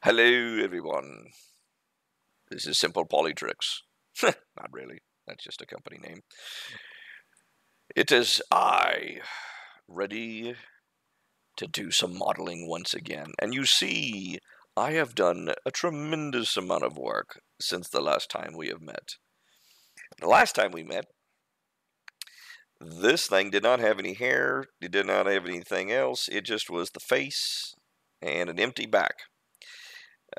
Hello, everyone. This is Simple Polytricks. Not really. That's just a company name. It is I, ready to do some modeling once again. And you see, I have done a tremendous amount of work since the last time we have met. The last time we met, this thing did not have any hair, it did not have anything else, it just was the face and an empty back.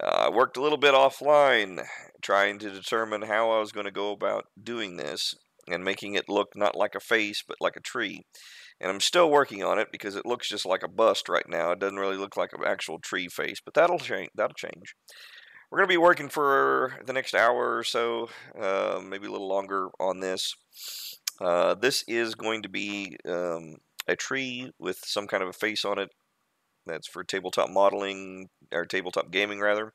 I worked a little bit offline trying to determine how I was going to go about doing this and making it look not like a face but like a tree. And I'm still working on it because it looks just like a bust right now. It doesn't really look like an actual tree face, but that'll change. We're going to be working for the next hour or so, maybe a little longer on this. This is going to be a tree with some kind of a face on it. That's for tabletop modeling, or tabletop gaming rather.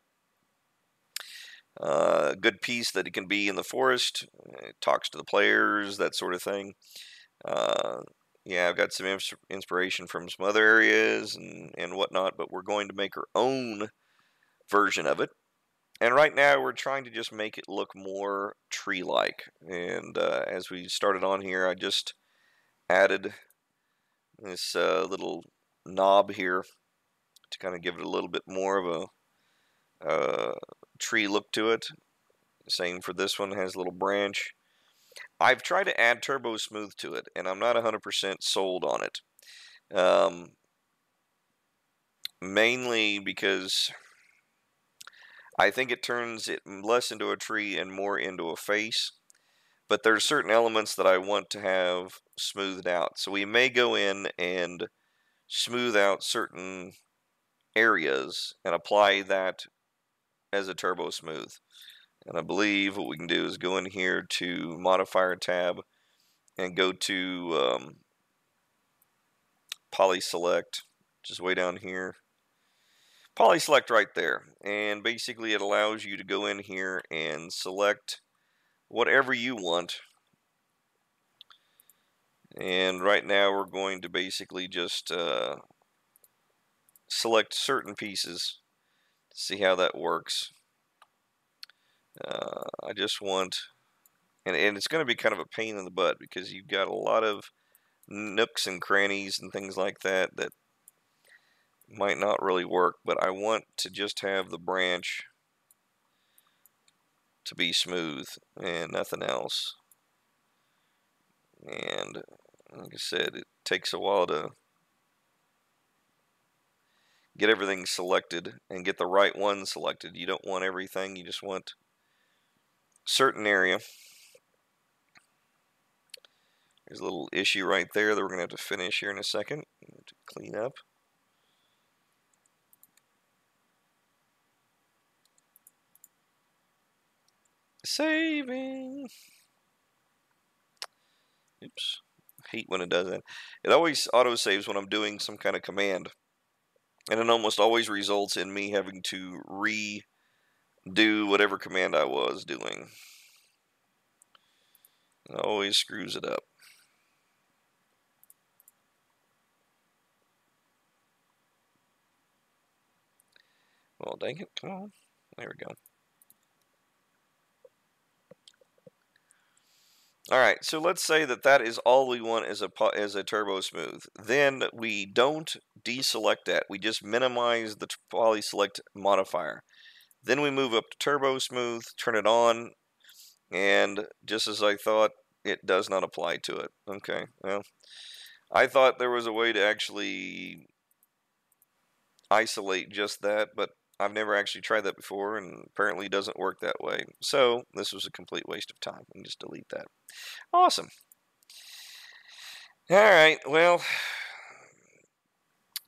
A good piece that it can be in the forest. It talks to the players, that sort of thing. Yeah, I've got some inspiration from some other areas and whatnot, but we're going to make our own version of it. And right now we're trying to just make it look more tree-like. And as we started on here, I just added this little knob here to kind of give it a little bit more of a tree look to it. Same for this one, it has a little branch. I've tried to add turbo smooth to it, and I'm not 100% sold on it. Mainly because I think it turns it less into a tree and more into a face. But there's certain elements that I want to have smoothed out. So we may go in and smooth out certain areas and apply that as a turbo smooth. And I believe what we can do is go in here to modifier tab and go to poly select, which is way down here. Poly select right there, and basically it allows you to go in here and select whatever you want. And right now we're going to basically just select certain pieces, see how that works. I just want, and it's going to be kind of a pain in the butt because you've got a lot of nooks and crannies and things like that that might not really work, but I want to just have the branch to be smooth and nothing else. And like I said, it takes a while to get everything selected and get the right one selected. You don't want everything, you just want a certain area. There's a little issue right there that we're going to have to finish here in a second to clean up. Saving. Oops. I hate when it does that. It always autosaves when I'm doing some kind of command. And it almost always results in me having to redo whatever command I was doing. It always screws it up. Well, dang it. Come on. There we go. Alright, so let's say that is all we want as a turbo smooth. Then we don't deselect that. We just minimize the poly select modifier. Then we move up to turbo smooth, turn it on, and just as I thought, it does not apply to it. Okay, well, I thought there was a way to actually isolate just that, but I've never actually tried that before, and apparently it doesn't work that way. So this was a complete waste of time. We can just delete that. Awesome. All right, well,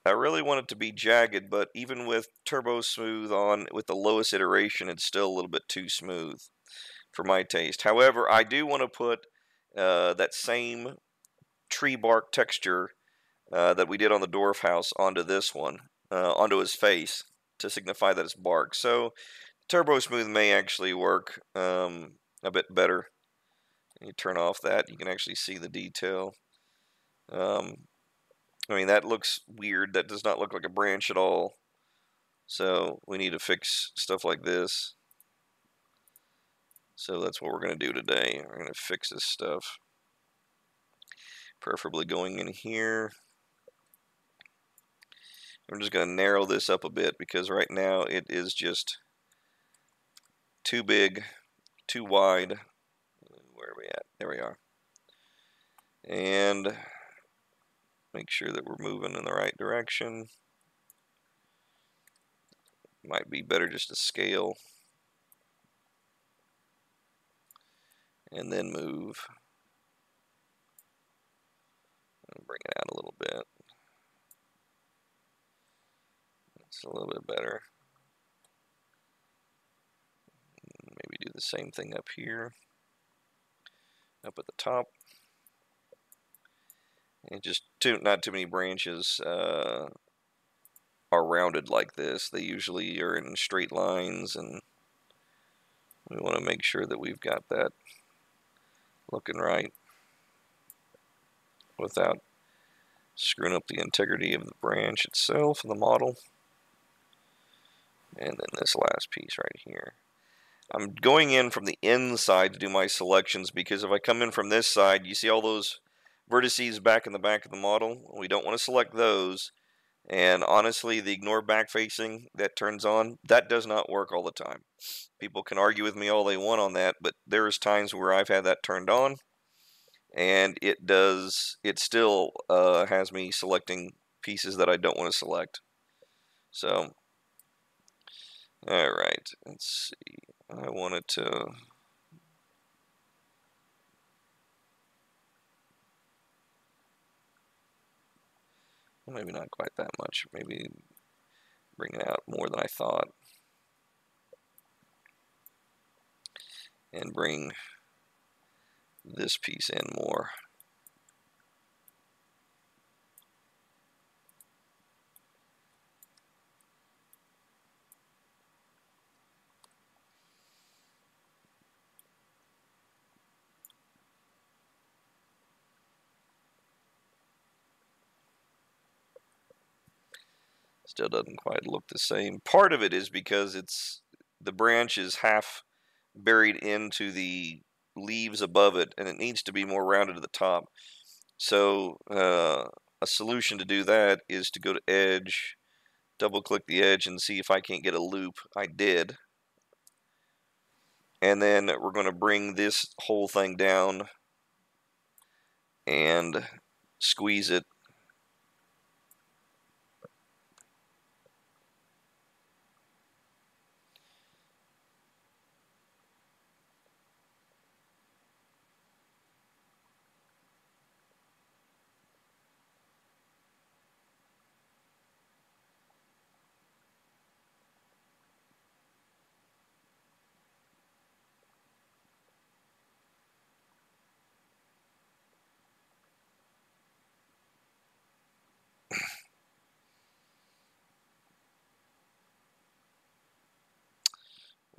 I really want it to be jagged, but even with turbo smooth on with the lowest iteration, it's still a little bit too smooth for my taste. However, I do want to put that same tree bark texture that we did on the dwarf house onto this one, onto his face to signify that it's bark. So turbo smooth may actually work a bit better. You turn off that, you can actually see the detail. I mean, that looks weird. That does not look like a branch at all. So we need to fix stuff like this. So that's what we're going to do today. We're going to fix this stuff. Preferably going in here. I'm just going to narrow this up a bit because right now it is just too big, too wide. Where are we at? There we are. And make sure that we're moving in the right direction. Might be better just to scale. And then move. And bring it out a little bit. It's a little bit better. Maybe do the same thing up here. Up at the top. And just not too many branches are rounded like this. They usually are in straight lines, and we want to make sure that we've got that looking right without screwing up the integrity of the branch itself and the model. And then this last piece right here. I'm going in from the inside to do my selections because if I come in from this side, you see all those vertices back in the back of the model? We don't want to select those. And honestly, the ignore back facing that turns on, that does not work all the time. People can argue with me all they want on that, but there's times where I've had that turned on, and it still has me selecting pieces that I don't want to select. So, all right, let's see. I wanted to... Maybe not quite that much. Maybe bring it out more than I thought. And bring this piece in more. Still doesn't quite look the same. Part of it is because the branch is half buried into the leaves above it, and it needs to be more rounded at the top. So a solution to do that is to go to Edge, double click the edge, and see if I can't get a loop. I did. And then we're going to bring this whole thing down and squeeze it.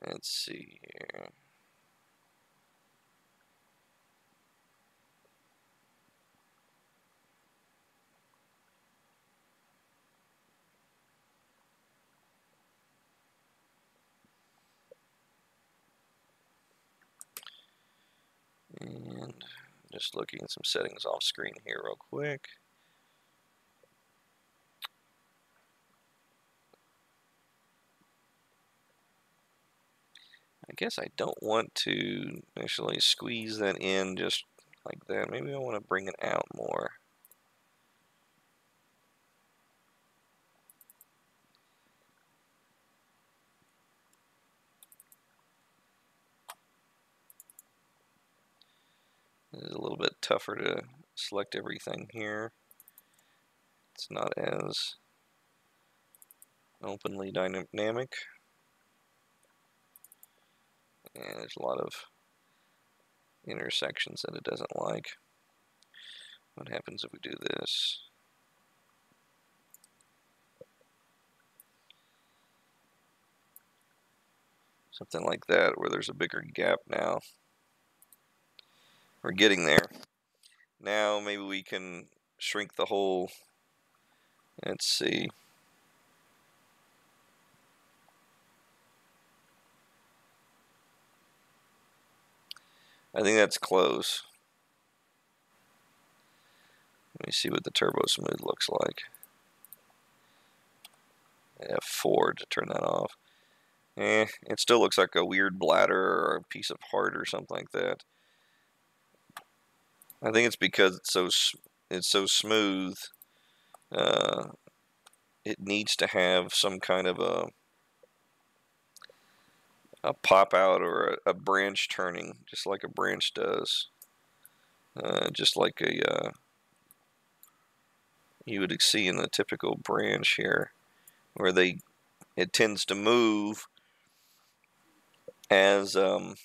Let's see here. And just looking at some settings off screen here real quick. I guess I don't want to actually squeeze that in just like that. Maybe I want to bring it out more. It's a little bit tougher to select everything here. It's not as openly dynamic. And there's a lot of intersections that it doesn't like. What happens if we do this? Something like that, where there's a bigger gap now. We're getting there. Now maybe we can shrink the hole. Let's see. I think that's close. Let me see what the turbo smooth looks like. F4 to turn that off. It still looks like a weird bladder or a piece of heart or something like that. I think it's because it's so smooth. It needs to have some kind of a pop out or a branch turning, just like a branch does. Just like you would see in the typical branch here, where it tends to move as the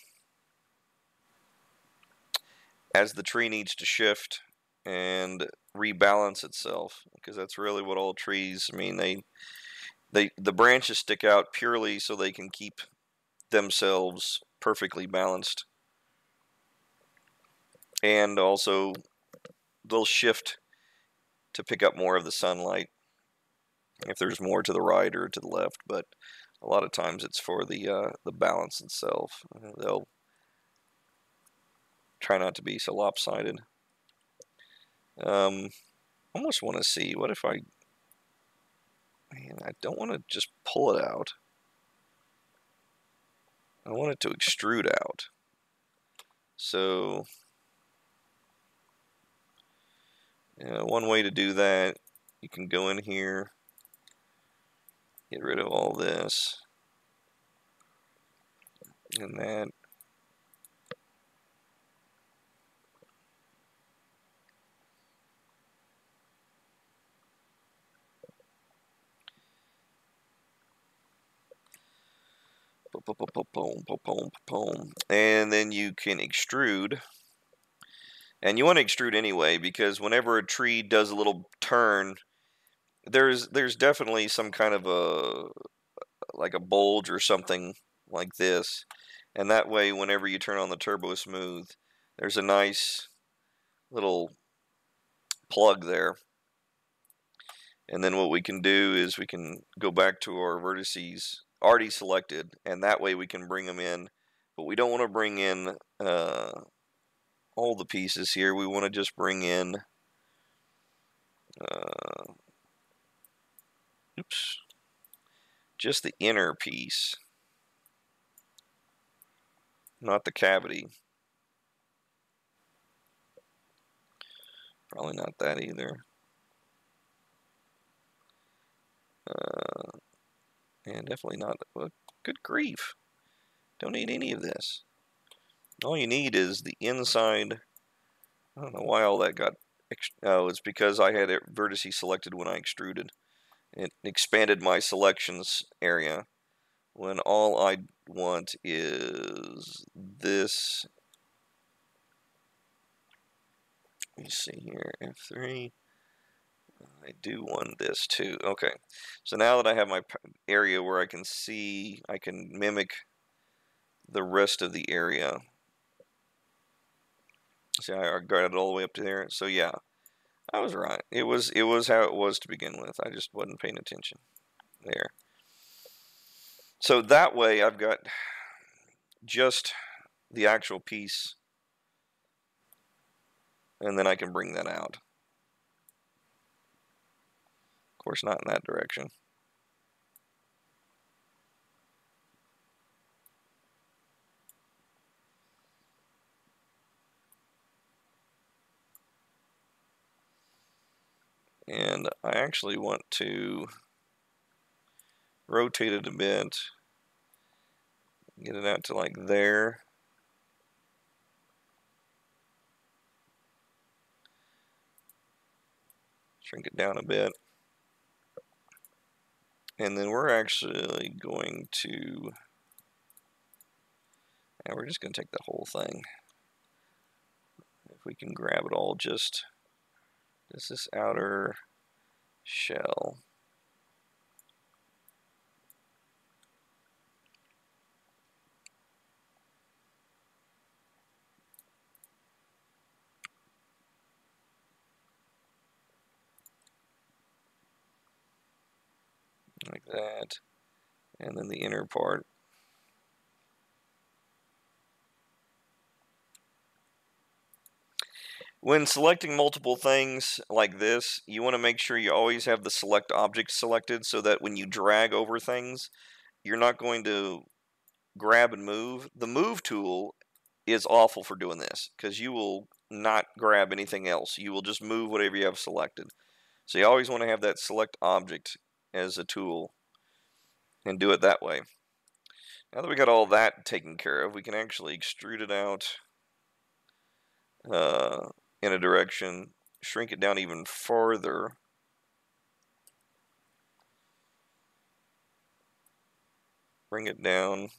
tree needs to shift and rebalance itself, because that's really what all trees, I mean, the branches stick out purely so they can keep themselves perfectly balanced, and also they'll shift to pick up more of the sunlight if there's more to the right or to the left, but a lot of times it's for the balance itself. They'll try not to be so lopsided. Almost want to see, what if I don't want to just pull it out. I want it to extrude out. So one way to do that, you can go in here, get rid of all this and that. And then you can extrude. And you want to extrude anyway, because whenever a tree does a little turn, there's definitely some kind of like a bulge or something like this. And that way, whenever you turn on the turbo smooth, there's a nice little plug there. And then what we can do is we can go back to our vertices already selected, and that way we can bring them in. But we don't want to bring in all the pieces here. We want to just bring in just the inner piece, not the cavity. Probably not that either. And definitely not. Well, good grief. Don't need any of this. All you need is the inside. I don't know why all that got. Oh, it's because I had vertices selected when I extruded. It expanded my selections area, when all I want is this. Let me see here, F3. I do want this too. Okay, so now that I have my area where I can see, I can mimic the rest of the area. See, I got it all the way up to there. So yeah, I was right. It was how it was to begin with. I just wasn't paying attention there. So that way I've got just the actual piece, and then I can bring that out. Of course, not in that direction. And I actually want to rotate it a bit, get it out to like there. Shrink it down a bit. And then we're actually going to, and we're just going to take the whole thing. If we can grab it all, just this outer shell. Like that. And then the inner part. When selecting multiple things like this, you want to make sure you always have the select object selected so that when you drag over things, you're not going to grab and move. The move tool is awful for doing this because you will not grab anything else. You will just move whatever you have selected. So you always want to have that select object as a tool and do it that way. Now that we got all that taken care of, we can actually extrude it out in a direction, shrink it down even farther. Bring it down.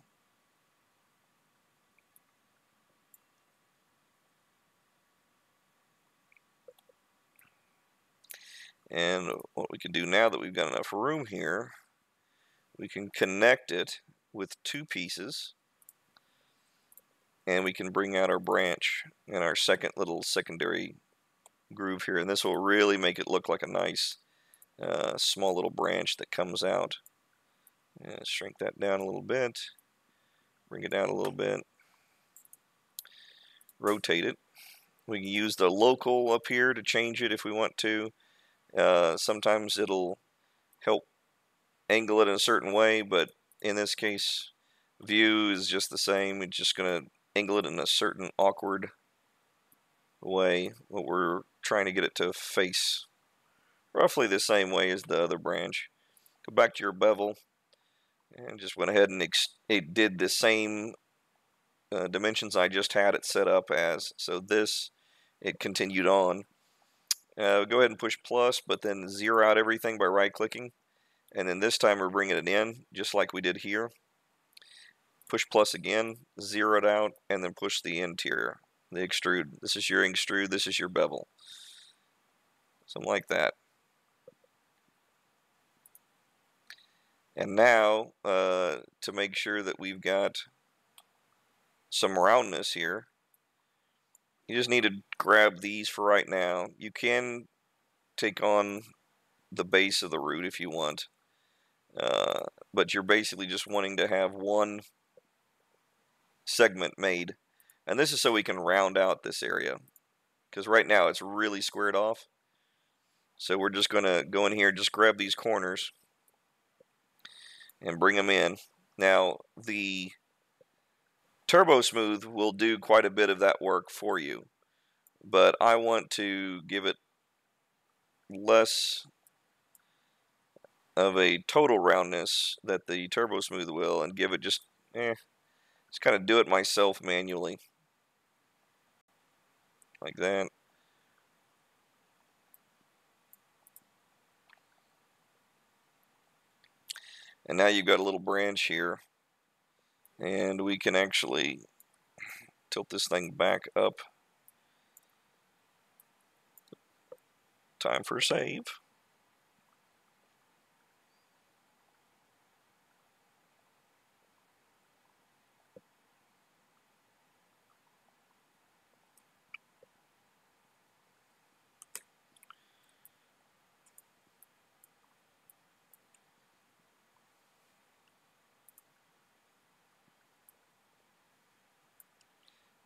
And what we can do now that we've got enough room here, we can connect it with two pieces. And we can bring out our branch and our second little secondary groove here. And this will really make it look like a nice small little branch that comes out. And shrink that down a little bit. Bring it down a little bit. Rotate it. We can use the local up here to change it if we want to. Sometimes it'll help angle it in a certain way, but in this case, view is just the same. We're just going to angle it in a certain awkward way. What we're trying to get it to face roughly the same way as the other branch. Go back to your bevel and just went ahead and it did the same dimensions I just had it set up as. So this, it continued on. Go ahead and push plus, but then zero out everything by right clicking. And then this time we're bringing it in just like we did here. Push plus again, zero it out, and then push the interior, the extrude. This is your extrude, this is your bevel. Something like that. And now, to make sure that we've got some roundness here, you just need to grab these for right now. You can take on the base of the root if you want, but you're basically just wanting to have one segment made. And this is so we can round out this area, because right now it's really squared off. So we're just going to go in here, just grab these corners and bring them in. Now, the Turbo Smooth will do quite a bit of that work for you, but I want to give it less of a total roundness that the Turbo Smooth will, and give it just kind of do it myself manually, like that. And now you've got a little branch here, and we can actually tilt this thing back up. Time for save.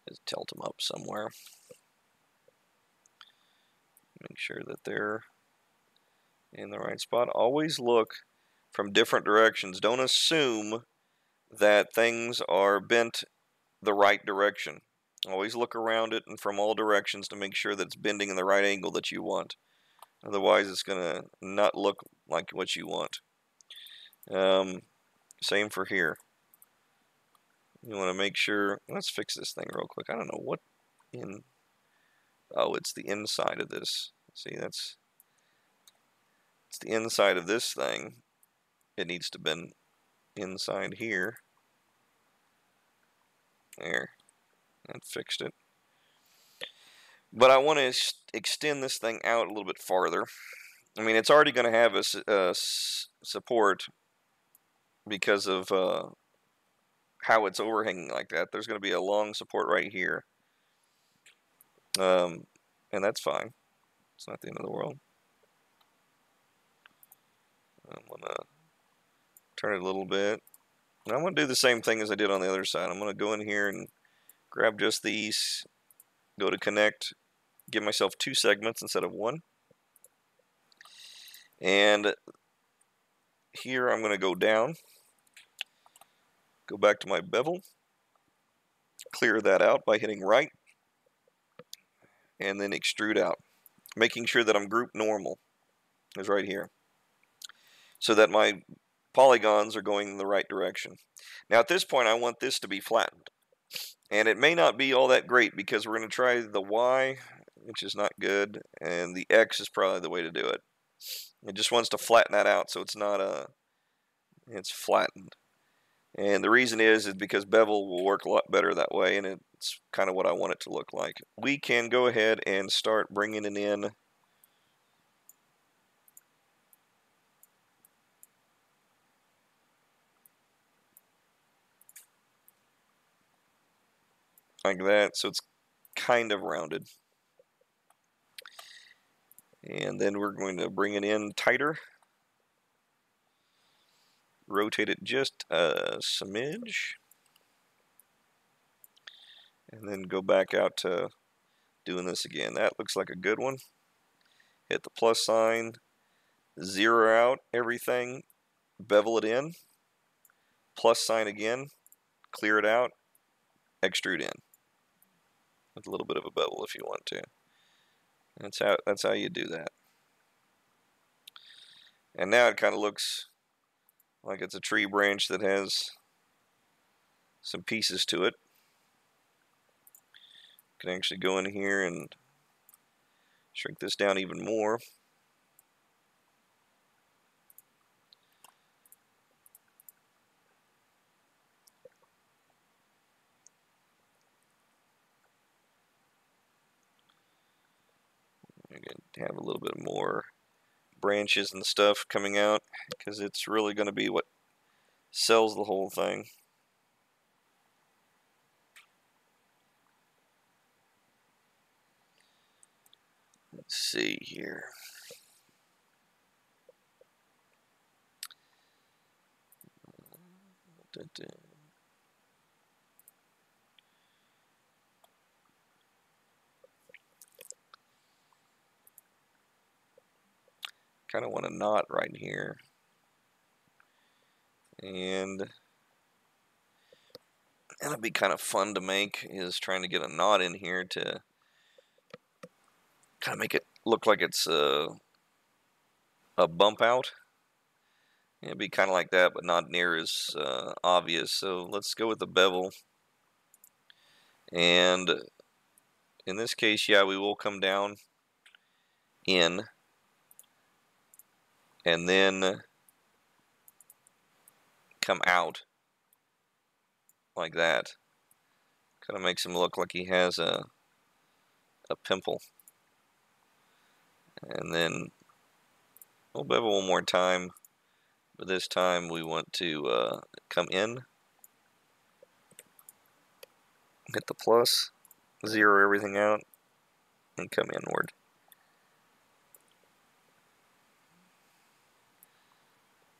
Just tilt them up somewhere. Make sure that they're in the right spot. Always look from different directions. Don't assume that things are bent the right direction. Always look around it and from all directions to make sure that it's bending in the right angle that you want. Otherwise, it's going to not look like what you want. Same for here. You want to make sure, let's fix this thing real quick. I don't know what in, oh, it's the inside of this. See, it's the inside of this thing it needs to have been inside here. There, and fixed it. But I want to extend this thing out a little bit farther. I mean, it's already going to have a support because of how it's overhanging like that. There's going to be a long support right here. And that's fine. It's not the end of the world. I'm going to turn it a little bit. And I'm going to do the same thing as I did on the other side. I'm going to go in here and grab just these, go to connect, give myself 2 segments instead of 1. And here I'm going to go down, go back to my bevel, clear that out by hitting right, and then extrude out, making sure that I'm group normal is right here, so that my polygons are going in the right direction. Now at this point I want this to be flattened, and it may not be all that great because we're going to try the Y, which is not good, and the X is probably the way to do it. It just wants to flatten that out so it's not it's flattened. And the reason is because bevel will work a lot better that way, and it's kind of what I want it to look like. We can go ahead and start bringing it in like that, so it's kind of rounded. And then we're going to bring it in tighter, rotate it just a smidge, and then go back out to doing this again. That looks like a good one. Hit the plus sign, zero out everything, bevel it in, plus sign again, clear it out, extrude in with a little bit of a bevel if you want to. That's how you do that. And now it kind of looks like it's a tree branch that has some pieces to it. You can actually go in here and shrink this down even more. You're going to have a little bit more branches and stuff coming out because it's really going to be what sells the whole thing. Let's see here. Kind of want a knot right here, and that'd be kind of fun to make, is trying to get a knot in here to kind of make it look like it's a bump out. It'd be kind of like that, but not near as obvious. So let's go with the bevel, and in this case, yeah, we will come down in and then come out like that. Kind of makes him look like he has a pimple. And then we'll bevel one more time, but this time we want to come in, hit the plus, zero everything out, and come inward.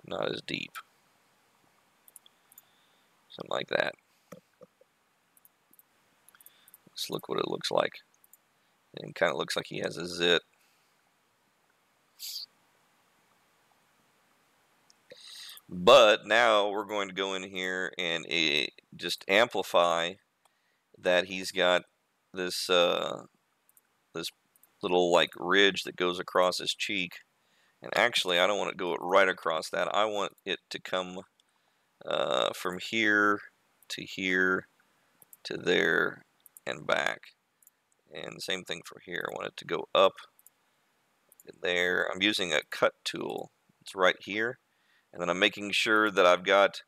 Not as deep. Something like that. Let's look what it looks like. And it kind of looks like he has a zit. But now we're going to go in here and just amplify that he's got this this little like ridge that goes across his cheek. And actually, I don't want to go right across that. I want it to come from here to there and back. And same thing for here. I want it to go up and there. I'm using a cut tool. It's right here. And then I'm making sure that I've got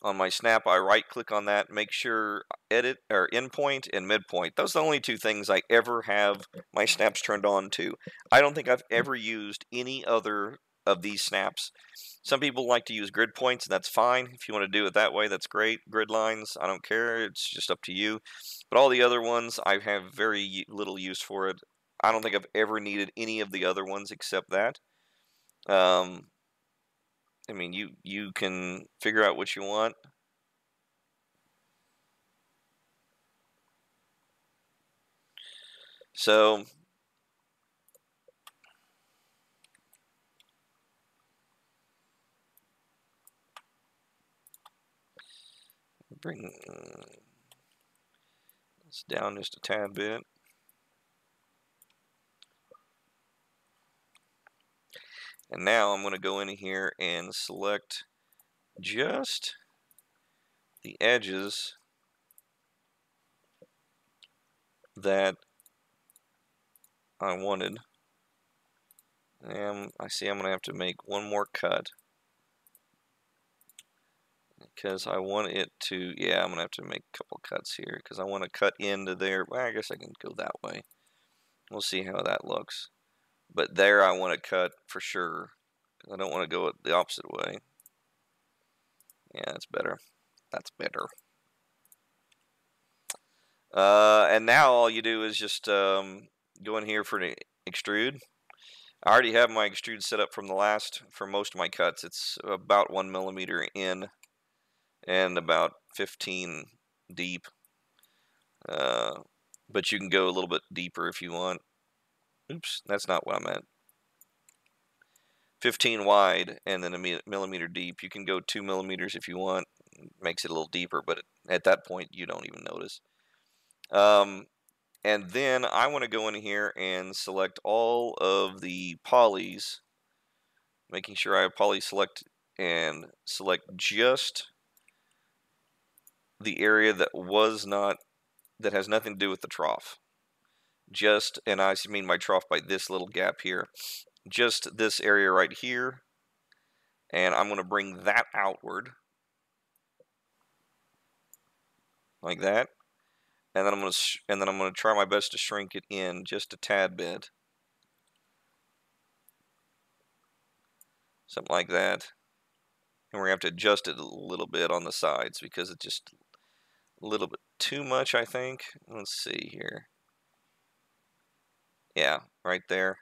on my snap, I right click on that, make sure edit or endpoint and midpoint. Those are the only two things I ever have my snaps turned on to. I don't think I've ever used any other of these snaps. Some people like to use grid points, and that's fine. If you want to do it that way, that's great. Grid lines, I don't care. It's just up to you. But all the other ones, I have very little use for it. I don't think I've ever needed any of the other ones except that. I mean, you can figure out what you want. So bring this down just a tad bit. And now I'm going to go in here and select just the edges that I wanted. And I see I'm going to have to make one more cut because I want it to, yeah, I'm going to have to make a couple cuts here because I want to cut into there. Well, I guess I can go that way. We'll see how that looks. But there I want to cut for sure. I don't want to go the opposite way. Yeah, that's better. That's better. And now all you do is just go in here for an extrude. I already have my extrude set up from the last, for most of my cuts. It's about 1 millimeter in and about 15 deep. But you can go a little bit deeper if you want. Oops, that's not what I meant. 15 wide and then a millimeter deep. You can go 2 millimeters if you want. It makes it a little deeper, but at that point you don't even notice. And then I want to go in here and select all of the polys, making sure I have poly select and select just the area that was not, that has nothing to do with the trough. Just, and I mean my trough by this little gap here, just this area right here. And I'm going to bring that outward like that. And then I'm going to try my best to shrink it in just a tad bit. Something like that. And we're going to have to adjust it a little bit on the sides because it's just a little bit too much, I think. Let's see here. Yeah, right there.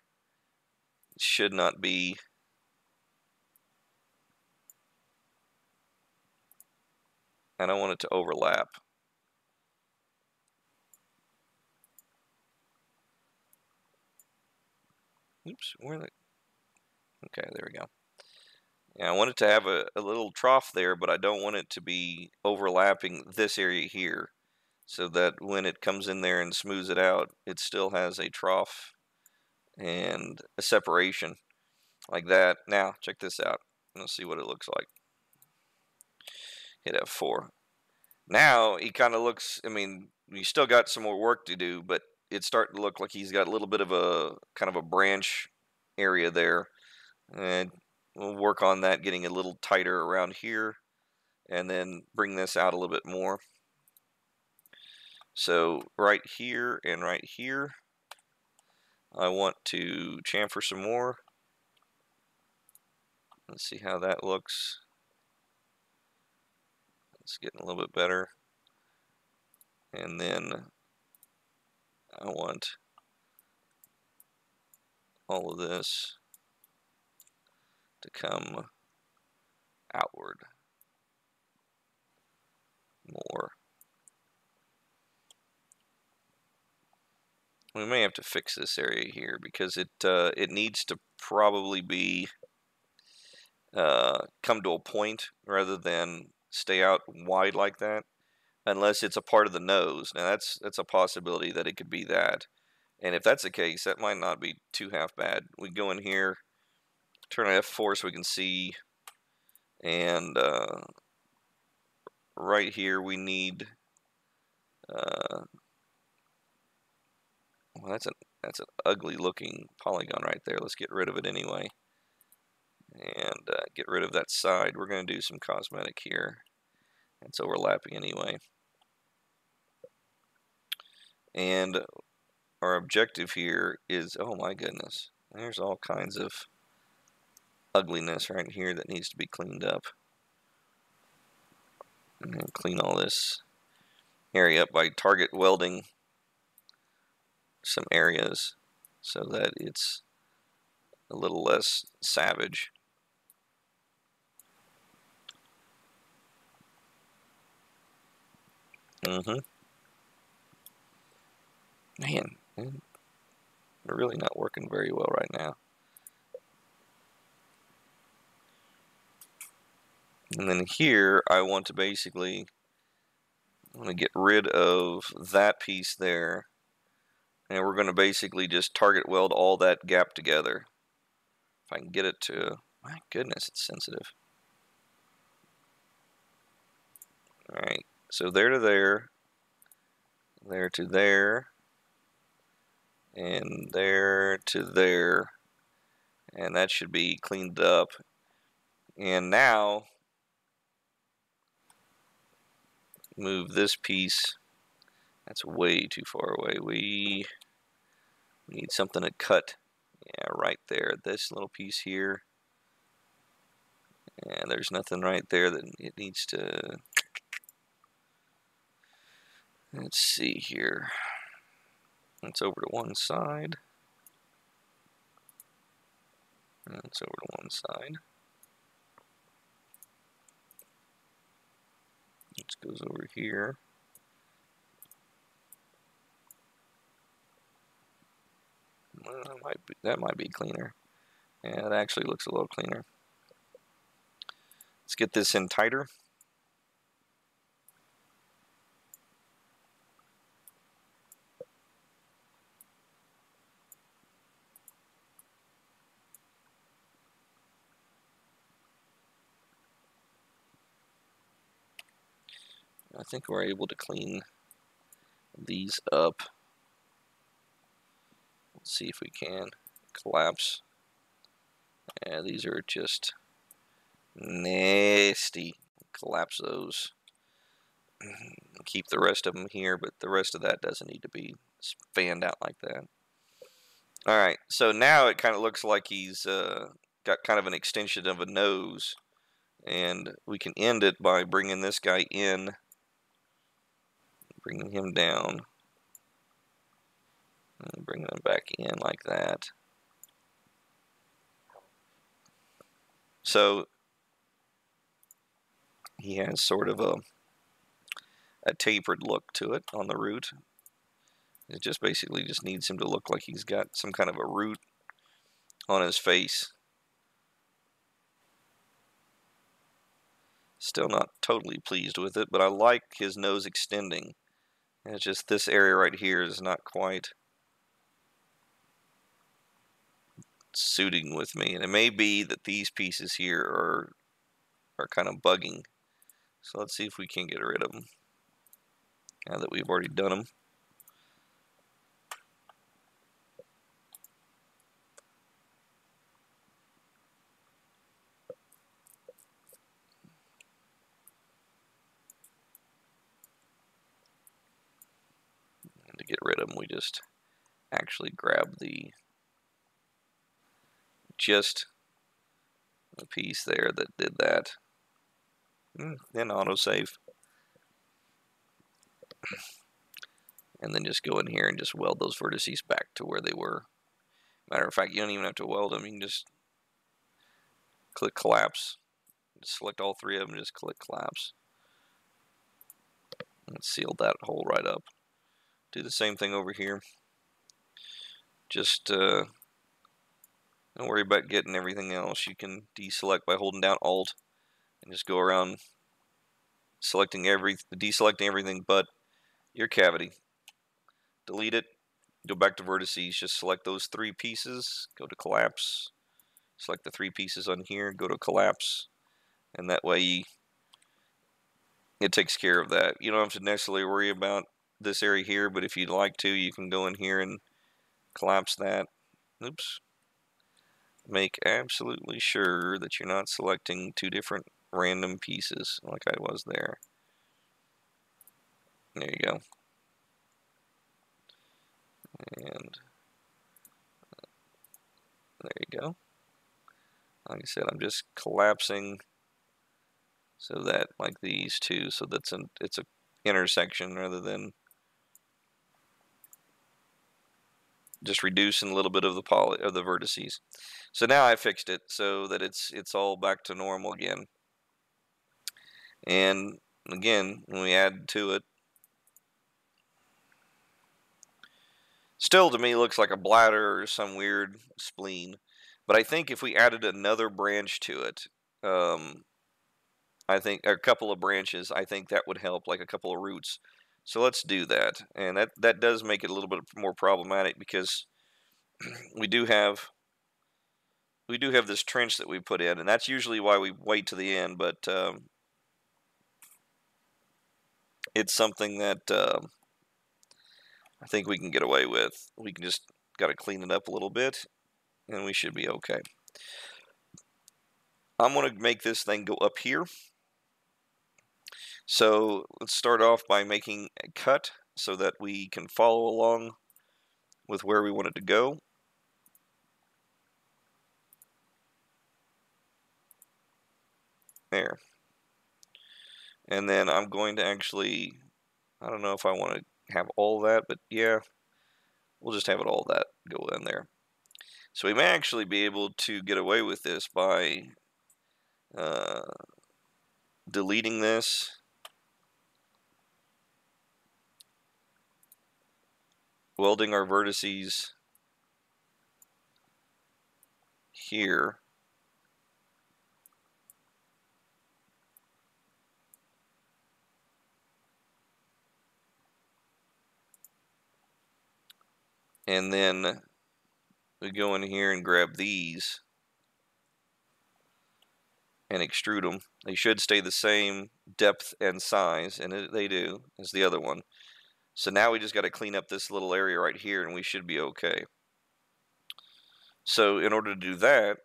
It should not be. I don't want it to overlap. Oops, where the... Okay, there we go. Yeah, I want it to have a little trough there, but I don't want it to be overlapping this area here, so that when it comes in there and smooths it out, it still has a trough and a separation like that. Now, check this out. Let's see what it looks like. Hit F4. Now, he kind of looks, I mean, you still got some more work to do, but it's starting to look like he's got a little bit of a kind of a branch area there. And we'll work on that, getting a little tighter around here, and then bring this out a little bit more. So right here and right here, I want to chamfer some more. Let's see how that looks. It's getting a little bit better. And then I want all of this to come outward more. We may have to fix this area here because it needs to probably be come to a point rather than stay out wide like that, unless it's a part of the nose. Now that's a possibility that it could be that, and if that's the case, that might not be too half bad. We go in here, turn on F4 so we can see, and right here we need well, that's an ugly looking polygon right there. Let's get rid of it anyway. and get rid of that side. We're going to do some cosmetic here. It's overlapping anyway. And our objective here is, oh my goodness, there's all kinds of ugliness right here that needs to be cleaned up. I'm going to clean all this area up by target welding some areas so that it's a little less savage. Man, they're really not working very well right now. And then here, I want to basically, I'm going to get rid of that piece there. And we're going to basically just target weld all that gap together. If I can get it to, my goodness, it's sensitive. Alright, so there to there, there to there, and there to there. And that should be cleaned up. And now, move this piece. That's way too far away. We need something to cut. Yeah, right there. This little piece here. And there's nothing right there that it needs to. Let's see here. It's over to one side. And it's over to one side. This goes over here. Well, that might be cleaner. Yeah, it actually looks a little cleaner. Let's get this in tighter. I think we're able to clean these up. Let's see if we can collapse. Yeah, these are just nasty. Collapse those. Keep the rest of them here, but the rest of that doesn't need to be fanned out like that. Alright, so now it kind of looks like he's got kind of an extension of a nose. And we can end it by bringing this guy in, bringing him down, and bringing him back in like that. So he has sort of a tapered look to it on the root. It just basically just needs him to look like he's got some kind of a root on his face. Still not totally pleased with it, but I like his nose extending. And it's just this area right here is not quite suiting with me. And it may be that these pieces here are kind of bugging. So let's see if we can get rid of them now that we've already done them. And to get rid of them, we just actually grab just a piece there that did that. Then autosave. And then just go in here and just weld those vertices back to where they were. Matter of fact, you don't even have to weld them. You can just click collapse. Just select all three of them and just click collapse. And seal that hole right up. Do the same thing over here. Just don't worry about getting everything else. You can deselect by holding down Alt and just go around deselecting everything but your cavity. Delete it. Go back to vertices. Just select those three pieces. Go to collapse. Select the three pieces on here. Go to collapse. And that way it takes care of that. You don't have to necessarily worry about this area here, but if you'd like to, you can go in here and collapse that. Oops. make absolutely sure that you're not selecting two different random pieces like I was there. There you go. And there you go. Like I said, I'm just collapsing so that, like these two, so that's it's a intersection rather than just reducing a little bit of the vertices. So now I fixed it so that it's all back to normal again. And again, when we add to it, still to me looks like a bladder or some weird spleen. But I think if we added another branch to it, I think a couple of branches, I think that would help, like a couple of roots. So let's do that. And that does make it a little bit more problematic because we do have this trench that we put in, and that's usually why we wait to the end. But it's something that I think we can get away with. We can just got to clean it up a little bit, and we should be okay. I'm going to make this thing go up here. So let's start off by making a cut so that we can follow along with where we want it to go. There. And then I'm going to actually, I don't know if I want to have all that, but yeah, we'll just have it all that go in there. So we may actually be able to get away with this by deleting this. Welding our vertices here. And then we go in here and grab these and extrude them. They should stay the same depth and size, and they do, as the other one. So now we just got to clean up this little area right here, and we should be okay. So in order to do that,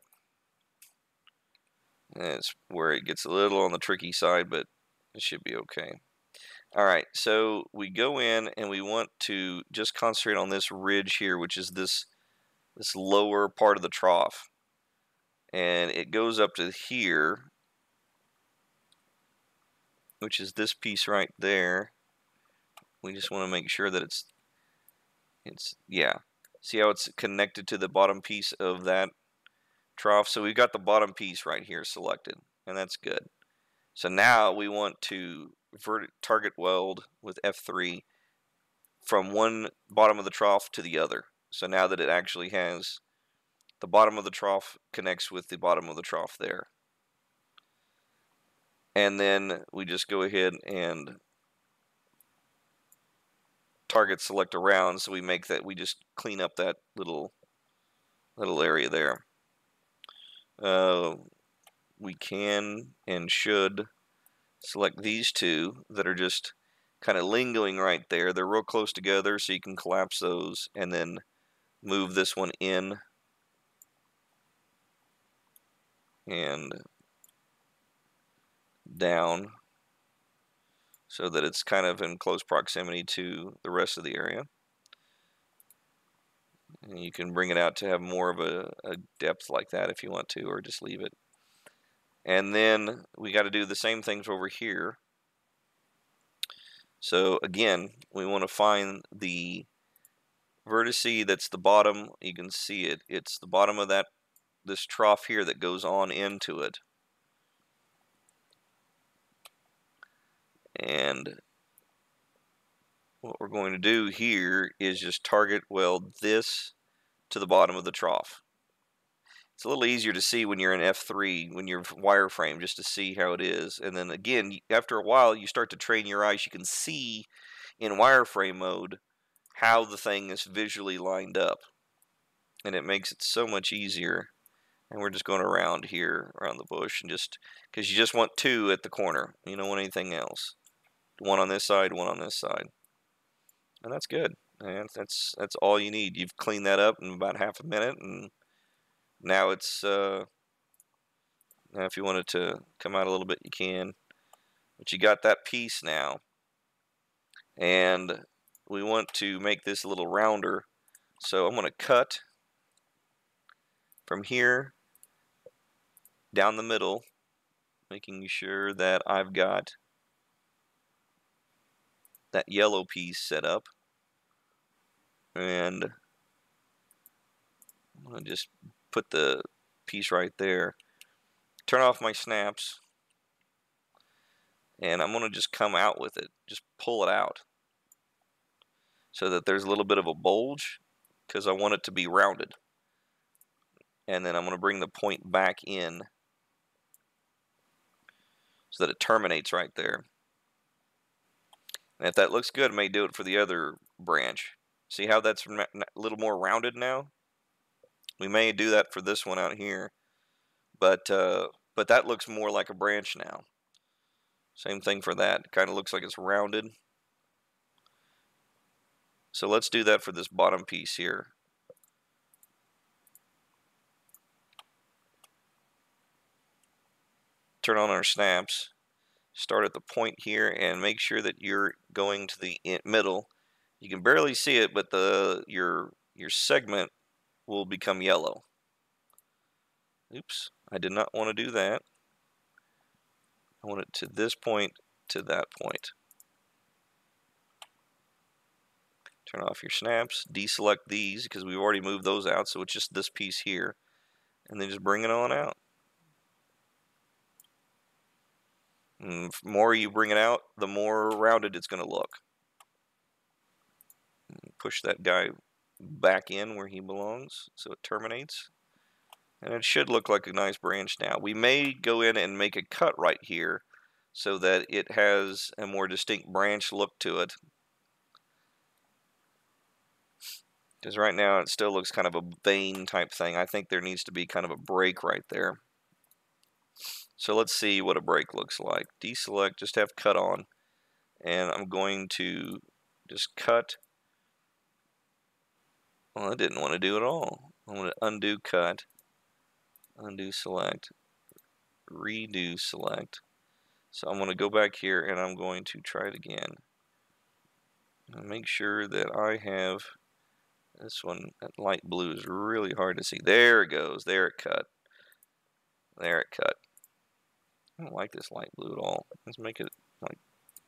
that's where it gets a little on the tricky side, but it should be okay. All right, so we go in and we want to just concentrate on this ridge here, which is this lower part of the trough. And it goes up to here, which is this piece right there. We just want to make sure that it's yeah. See how it's connected to the bottom piece of that trough? So we've got the bottom piece right here selected, and that's good. So now we want to target weld with F3 from one bottom of the trough to the other. So now that it actually has the bottom of the trough connects with the bottom of the trough there. And then we just go ahead and target select around, so we make that, we just clean up that little area there. We can and should select these two that are just kind of lingering right there. They're real close together, so you can collapse those and then move this one in and down so that it's kind of in close proximity to the rest of the area. And you can bring it out to have more of a depth like that if you want to, or just leave it. And then we got to do the same things over here. So again, we want to find the vertice that's the bottom. You can see it. It's the bottom of this trough here that goes on into it. And what we're going to do here is just target weld this to the bottom of the trough. It's a little easier to see when you're in F3, when you're wireframe, just to see how it is. And then again, after a while, you start to train your eyes. You can see in wireframe mode how the thing is visually lined up. And it makes it so much easier. And we're just going around here, around the bush, and just, because you just want two at the corner. You don't want anything else. One on this side, one on this side. And that's good. And that's all you need. You've cleaned that up in about half a minute, and Now it's, now if you want it to come out a little bit, you can. But you got that piece now. And we want to make this a little rounder. So I'm going to cut from here down the middle, making sure that I've got that yellow piece set up. And I'm going to just put the piece right there. Turn off my snaps. And I'm going to just come out with it. Just pull it out. So that there's a little bit of a bulge. Because I want it to be rounded. And then I'm going to bring the point back in. So that it terminates right there. And if that looks good, I may do it for the other branch. See how that's a little more rounded now? We may do that for this one out here. But that looks more like a branch now. Same thing for that. It kind of looks like it's rounded. So let's do that for this bottom piece here. Turn on our snaps. Start at the point here and make sure that you're going to the middle. You can barely see it, but your segment will become yellow. Oops, I did not want to do that. I want it to this point to that point. Turn off your snaps, deselect these because we've already moved those out, so it's just this piece here. And then just bring it on out. And the more you bring it out, the more rounded it's going to look. Push that guy back in where he belongs so it terminates. And it should look like a nice branch now. We may go in and make a cut right here so that it has a more distinct branch look to it. Because right now it still looks kind of a vein type thing. I think there needs to be kind of a break right there. So let's see what a break looks like. Deselect, just have cut on. And I'm going to just cut. Well, I didn't want to do it all. I'm going to undo cut. Undo select. Redo select. So I'm going to go back here and I'm going to try it again. And make sure that I have this one. That light blue is really hard to see. There it goes. There it cut. There it cut. I don't like this light blue at all. Let's make it like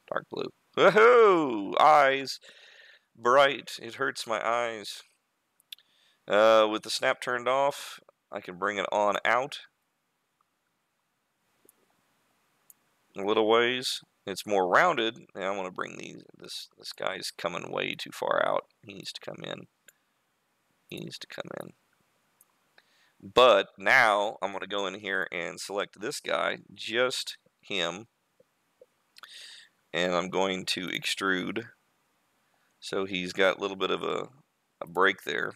dark blue. Woohoo! Eyes. Bright. It hurts my eyes. With the snap turned off, I can bring it on out a little ways. It's more rounded. And I want to bring this guy's coming way too far out. He needs to come in. He needs to come in. But now I'm going to go in here and select this guy, just him. And I'm going to extrude. So he's got a little bit of a break there.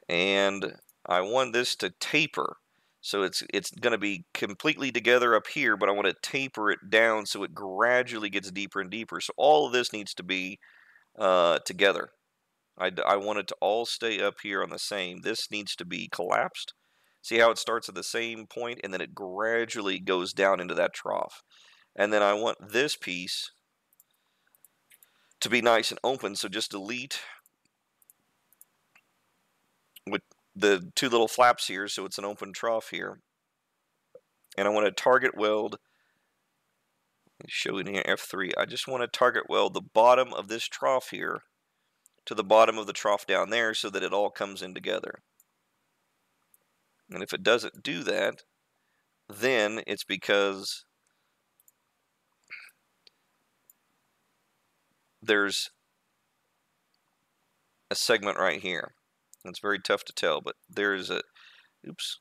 And I want this to taper. So it's going to be completely together up here, but I want to taper it down so it gradually gets deeper and deeper. So all of this needs to be together. I want it to all stay up here on the same. This needs to be collapsed. See how it starts at the same point and then it gradually goes down into that trough. And then I want this piece to be nice and open, so just delete with the two little flaps here so it's an open trough here. And I want to target weld, show it here, F3. I just want to target weld the bottom of this trough here to the bottom of the trough down there so that it all comes in together. And if it doesn't do that, then it's because there's a segment right here. It's very tough to tell, but there's a, oops.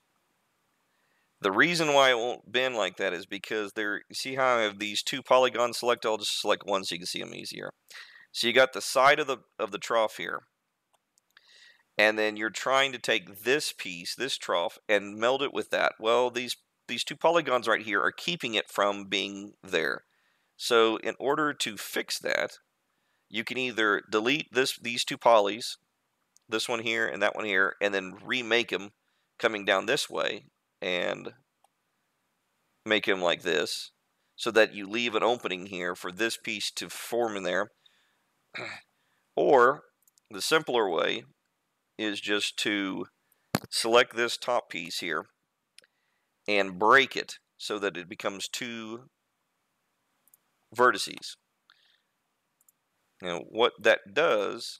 The reason why it won't bend like that is because you see how I have these two polygons selected? I'll just select one so you can see them easier. So you got the side of the trough here. And then you're trying to take this piece, this trough, and meld it with that. Well, these two polygons right here are keeping it from being there. So in order to fix that, you can either delete these two polys, this one here and that one here, and then remake them coming down this way and make them like this, so that you leave an opening here for this piece to form in there. Or the simpler way is just to select this top piece here and break it so that it becomes two vertices. Now what that does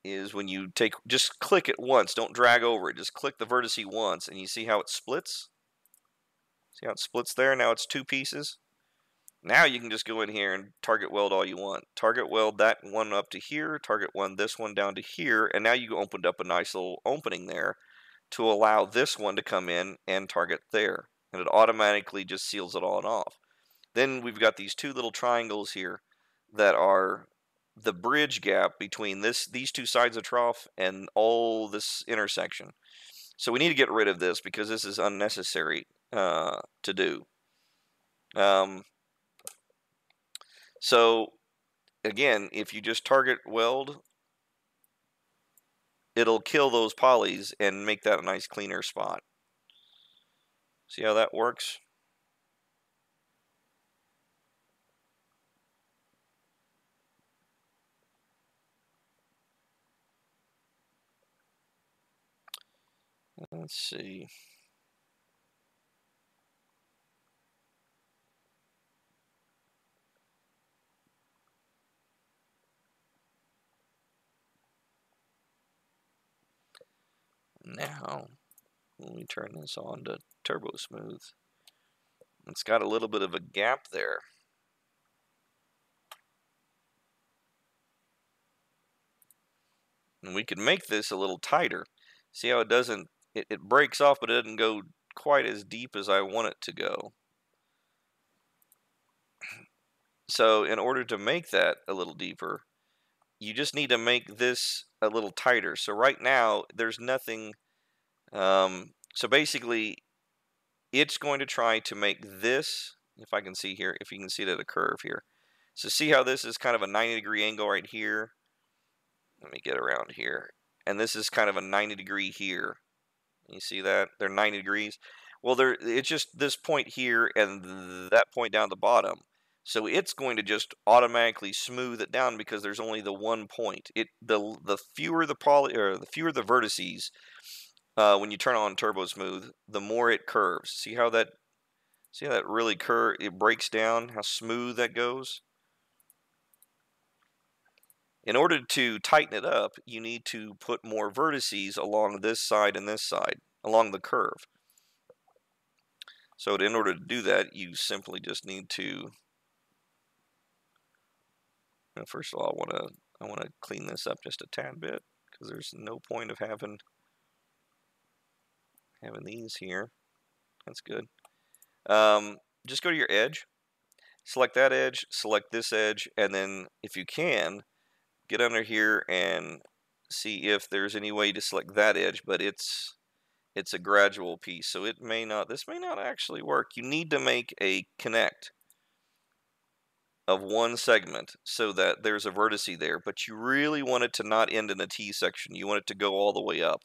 is when you just click it once, don't drag over it, just click the vertice once, and you see how it splits? See how it splits there? Now it's two pieces. Now you can just go in here and target weld all you want. Target weld that one up to here, target this one down to here, and now you opened up a nice little opening there to allow this one to come in and target there. And it automatically just seals it all off. Then we've got these two little triangles here that are the bridge gap between these two sides of trough and all this intersection. So we need to get rid of this because this is unnecessary to do. So again, if you just target weld, it'll kill those polys and make that a nice cleaner spot. See how that works? Let's see. Now, when we turn this on to Turbo Smooth, it's got a little bit of a gap there. And we could make this a little tighter. See how it doesn't, it breaks off, but it doesn't go quite as deep as I want it to go. So in order to make that a little deeper, you just need to make this a little tighter. So right now, there's nothing. So basically, it's going to try to make this, if I can see here, if you can see it at a curve here. So see how this is kind of a 90-degree angle right here? Let me get around here. And this is kind of a 90-degree here. You see that? They're 90 degrees. Well, it's just this point here and that point down the bottom. So it's going to just automatically smooth it down because there's only the one point. The fewer the vertices when you turn on Turbo Smooth, the more it curves. See how that really it breaks down, how smooth that goes? In order to tighten it up, you need to put more vertices along this side and this side, along the curve. So in order to do that, you simply just need to, first of all, I want to clean this up just a tad bit because there's no point of having these here. That's good. Just go to your edge, select that edge, select this edge, and then if you can, get under here and see if there's any way to select that edge, but it's a gradual piece, so this may not actually work. You need to make a connect of one segment so that there's a vertice there, but you really want it to not end in a T section. You want it to go all the way up.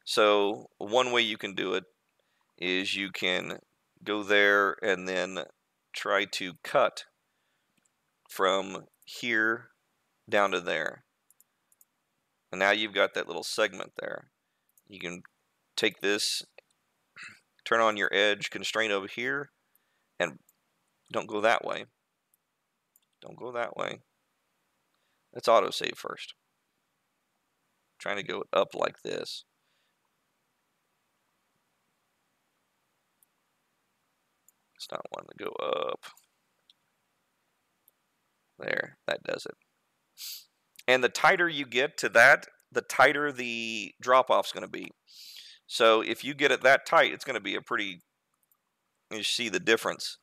So one way you can do it is you can go there and then try to cut from here down to there. And now you've got that little segment there. You can take this, turn on your edge constraint over here, and don't go that way. Don't go that way. Let's autosave first. Trying to go up like this. It's not wanting to go up. There, that does it. And the tighter you get to that, the tighter the drop-off's going to be. So if you get it that tight, it's going to be a pretty, you see the difference.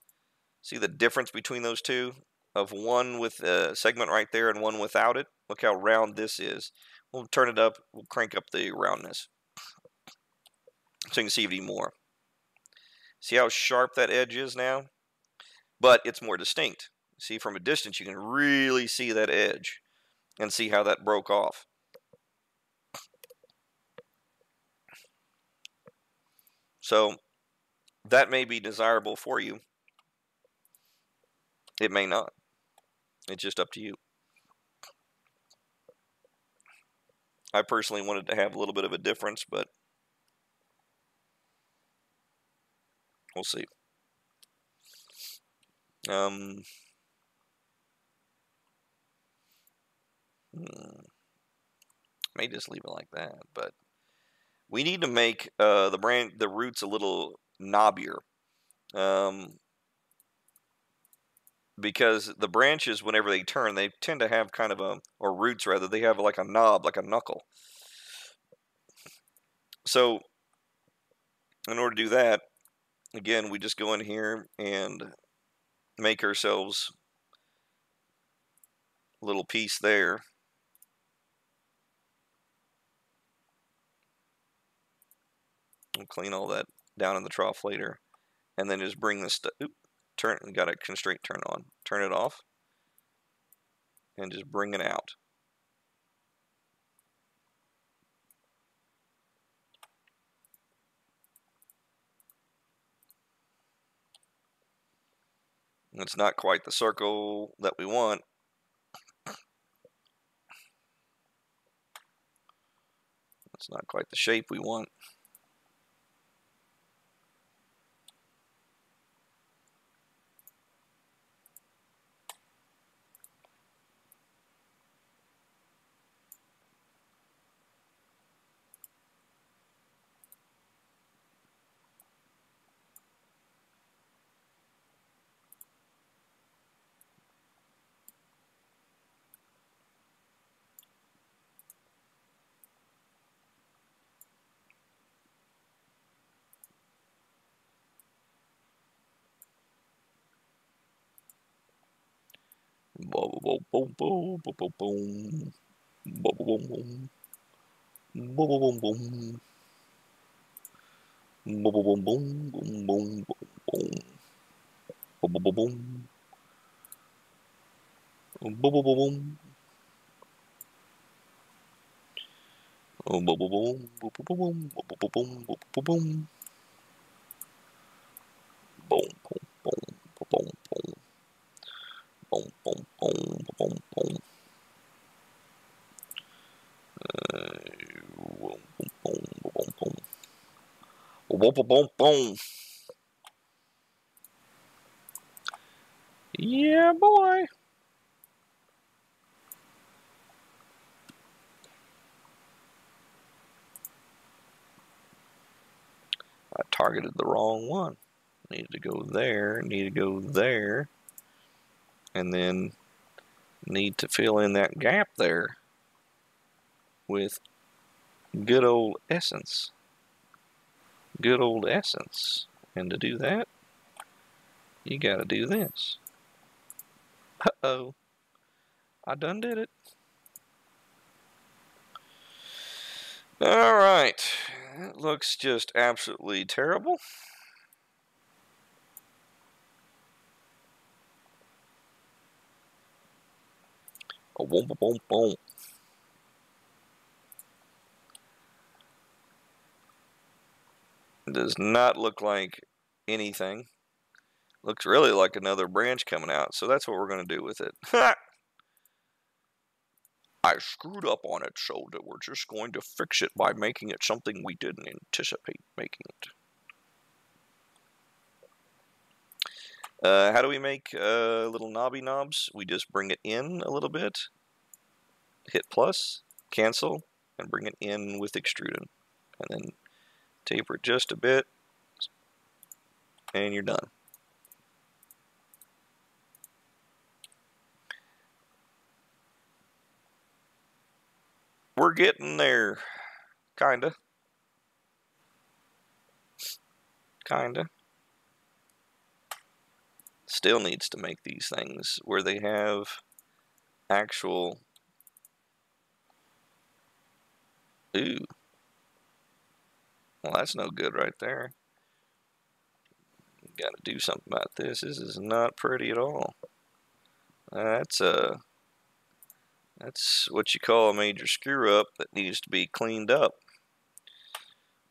See the difference between those two? Of one with a segment right there and one without it. Look how round this is. We'll turn it up, we'll crank up the roundness. So you can see it even more. See how sharp that edge is now? But it's more distinct. See, from a distance, you can really see that edge and see how that broke off. So that may be desirable for you. It may not. It's just up to you. I personally wanted to have a little bit of a difference, but we'll see. May just leave it like that, but we need to make the roots a little knobbier, because the branches, whenever they turn, they tend to have kind of or roots rather, they have like a knob, like a knuckle. So in order to do that, again, we just go in here and make ourselves a little piece there. We'll clean all that down in the trough later, and then just bring this turn. Got a constraint turn on. Turn it off, and just bring it out. It's not quite the circle that we want. It's not quite the shape we want. Boom, boom, boom, boom, boom, boom, boom, boom, boom, boom, boom, boom, boom. Boom, boom, boom, boom, boom, boom, boom, boom, boom, boom, boom, boom, boom, boom, boom. Boom, boom, boom, boom, boom, boom, boom, boom, boom, boom, boom. Boom, boom, boom, boom, boom. Boom, boom, boom, boom, boom. Boom, boom, boom, boom, boom. Boom, boom, boom, boom. Yeah, boy. I targeted the wrong one. Need to go there, need to go there, and then need to fill in that gap there with good old essence. Good old essence. And to do that, you gotta do this. Uh-oh. I done did it. Alright. That looks just absolutely terrible. Oh, boom, boom, boom, boom. It does not look like anything. Looks really like another branch coming out, so that's what we're going to do with it. I screwed up on it, so that we're just going to fix it by making it something we didn't anticipate making it. How do we make little knobby knobs? We just bring it in a little bit, hit plus, cancel, and bring it in with extruding. And then taper it just a bit, and you're done. We're getting there. Kinda. Kinda. Still needs to make these things where they have actual... Ooh. Well, that's no good right there. Gotta do something about this. This is not pretty at all. That's what you call a major screw up that needs to be cleaned up.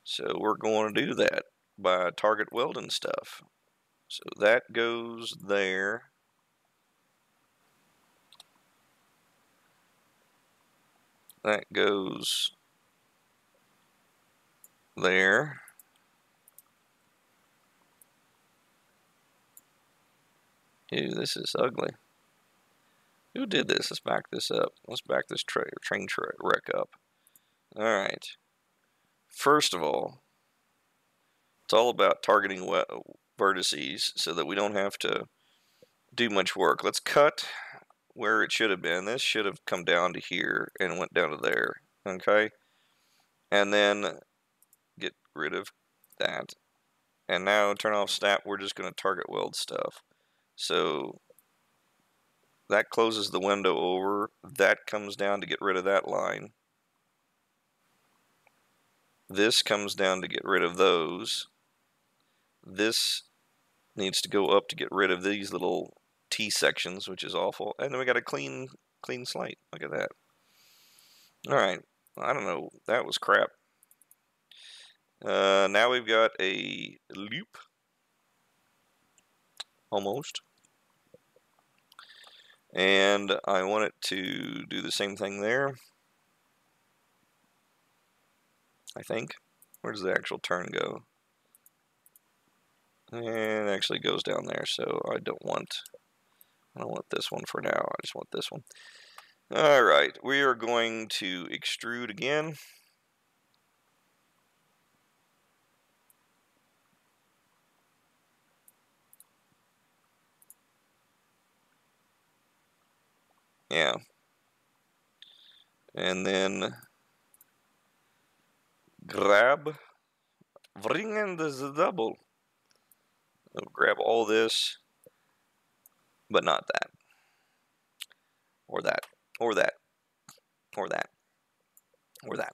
So we're going to do that. by target welding stuff. So that goes there. That goes there. Ew, this is ugly. Who did this? Let's back this up. Let's back this train wreck up. Alright. First of all, it's all about targeting vertices so that we don't have to do much work. Let's cut where it should have been. This should have come down to here and went down to there. Okay? And then get rid of that. And now turn off snap. We're just going to target weld stuff. So that closes the window over. That comes down to get rid of that line. This comes down to get rid of those. This needs to go up to get rid of these little T sections, which is awful. And then we got a clean slate. Look at that. Alright. I don't know. That was crap. Now we've got a loop. Almost. And I want it to do the same thing there. I think. Where does the actual turn go? And it actually goes down there, so I don't want this one for now. I just want this one. Alright, we are going to extrude again. Yeah. And then grab, bring in the double. I'll grab all this, but not that. Or that. Or that. Or that. Or that.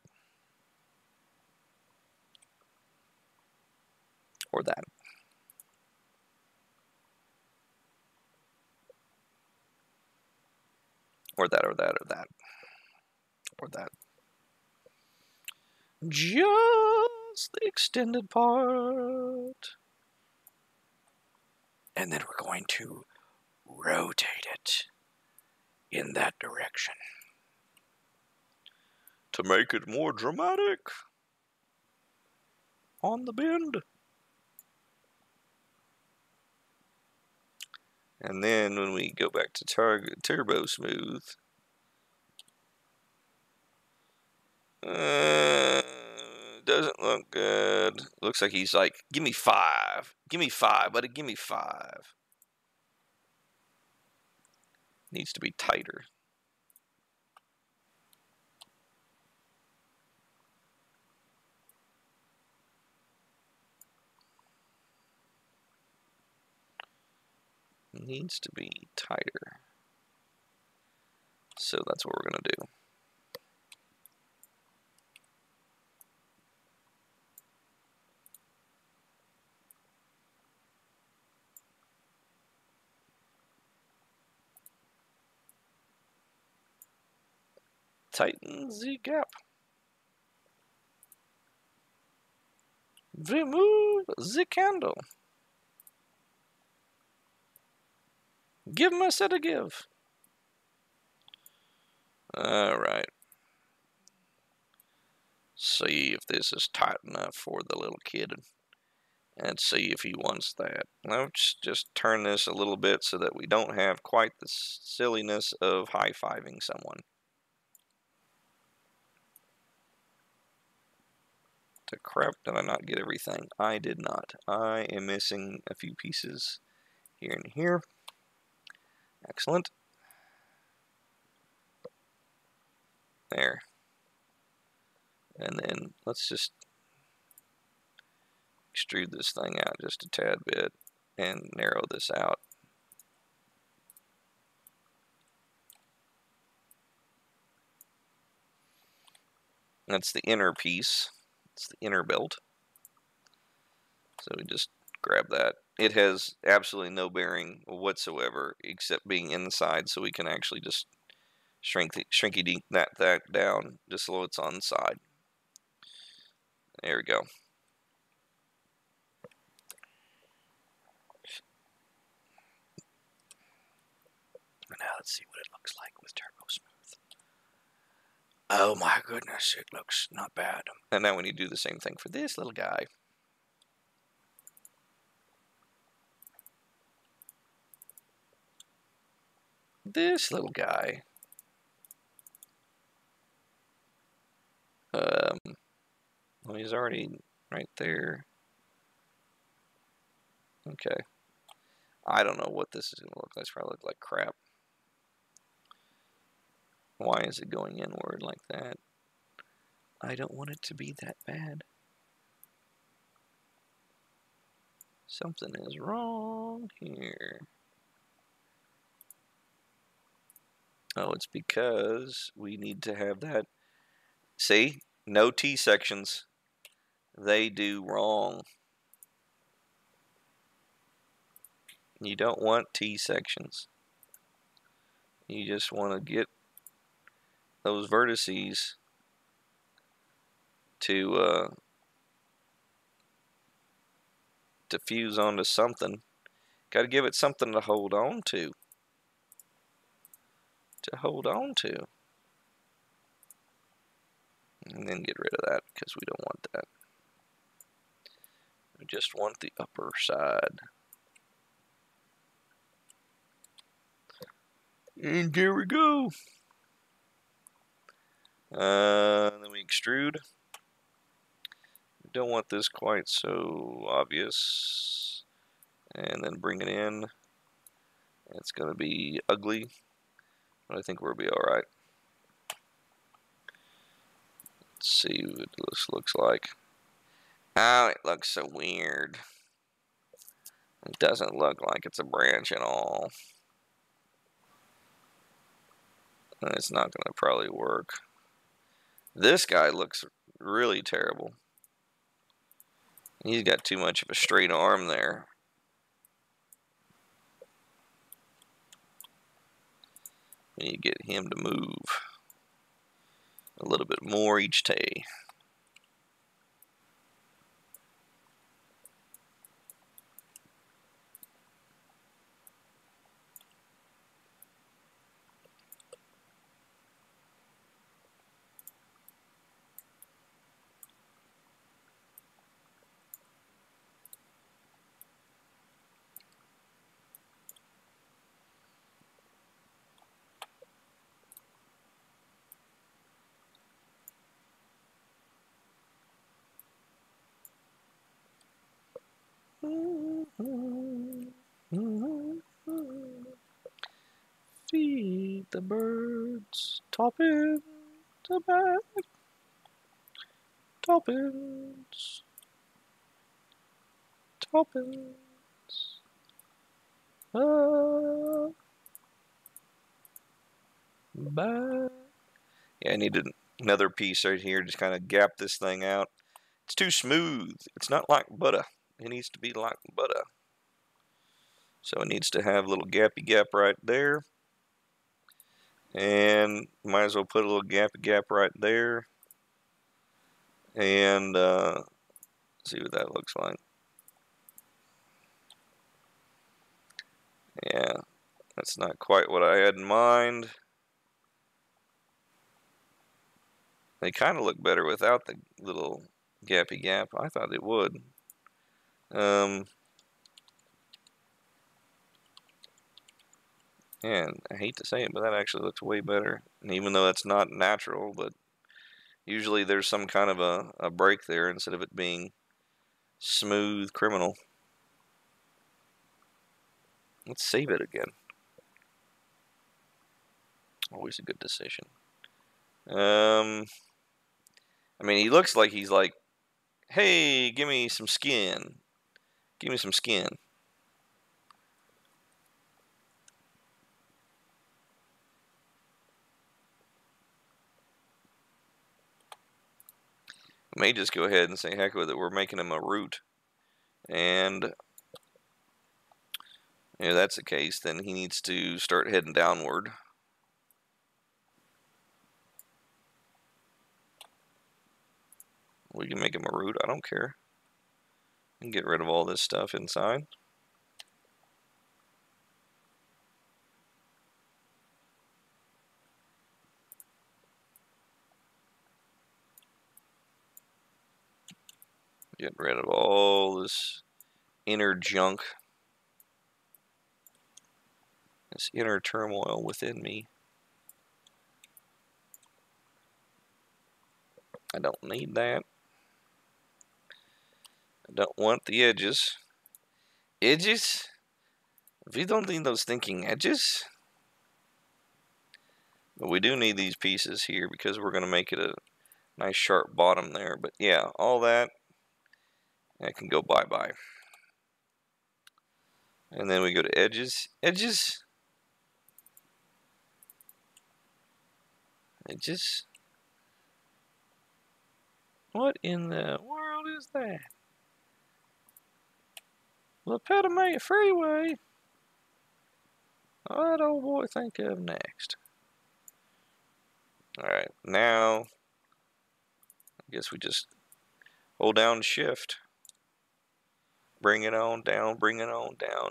Or that. Or that, or that, or that. Or that. Just the extended part. And then we're going to rotate it in that direction to make it more dramatic on the bend. And then when we go back to turbo smooth, doesn't look good. Looks like he's like, give me 5. Give me 5, buddy. Give me 5. Needs to be tighter. Needs to be tighter. So that's what we're going to do. Tighten the gap. Remove the candle. Give him a set of give. Alright. See if this is tight enough for the little kid. And see if he wants that. Let's just turn this a little bit so that we don't have quite the silliness of high-fiving someone. The crap, did I not get everything? I did not. I am missing a few pieces here and here. Excellent. There. And then let's just extrude this thing out just a tad bit and narrow this out. That's the inner piece. It's the inner belt. So we just grab that. It has absolutely no bearing whatsoever except being inside, so we can actually just shrinky dink that down just so it's on the side. There we go. let's see what it looks like with Turbo Smooth. Oh my goodness, it looks not bad. And now we need to do the same thing for this little guy. This little guy. Well, he's already right there. Okay. I don't know what this is going to look like. It's probably look like crap. Why is it going inward like that? I don't want it to be that bad. Something is wrong here. Oh, it's because we need to have that. See? No T sections. They do wrong. You don't want T sections. You just want to get those vertices to fuse onto something. Got to give it something to hold on to. And then get rid of that because we don't want that. We just want the upper side. And there we go. Then we extrude. We don't want this quite so obvious. And then bring it in. It's going to be ugly, but I think we'll be alright. Let's see what this looks like. Oh, it looks so weird. It doesn't look like it's a branch at all. And it's not going to probably work. This guy looks really terrible. He's got too much of a straight arm there. We need to get him to move a little bit more each day. Feed the birds, topping the bag, toppings, toppings. Bag. Yeah, I needed another piece right here, just kind of gap this thing out. It's too smooth. It's not like butter. It needs to be like butter. So it needs to have a little gappy gap right there. And might as well put a little gappy gap right there. And see what that looks like. Yeah, that's not quite what I had in mind. They kind of look better without the little gappy gap. I thought it would. And I hate to say it, but that actually looks way better. And even though that's not natural, but usually there's some kind of a break there instead of it being smooth criminal. Let's save it again. Always a good decision. I mean, he looks like he's like, hey, give me some skin. Give me some skin. I may just go ahead and say heck with it. We're making him a root. And if that's the case, then he needs to start heading downward. We can make him a root. I don't care. And get rid of all this stuff inside. Get rid of all this inner junk, this inner turmoil within me. I don't need that. I don't want the edges. Edges? We don't need those stinking edges. But we do need these pieces here because we're going to make it a nice sharp bottom there. But yeah, all that can go bye-bye. And then we go to edges. Edges? Edges? What in the world is that? Lepidemia Freeway? What that old boy think of next? Alright, now I guess we just hold down shift. Bring it on down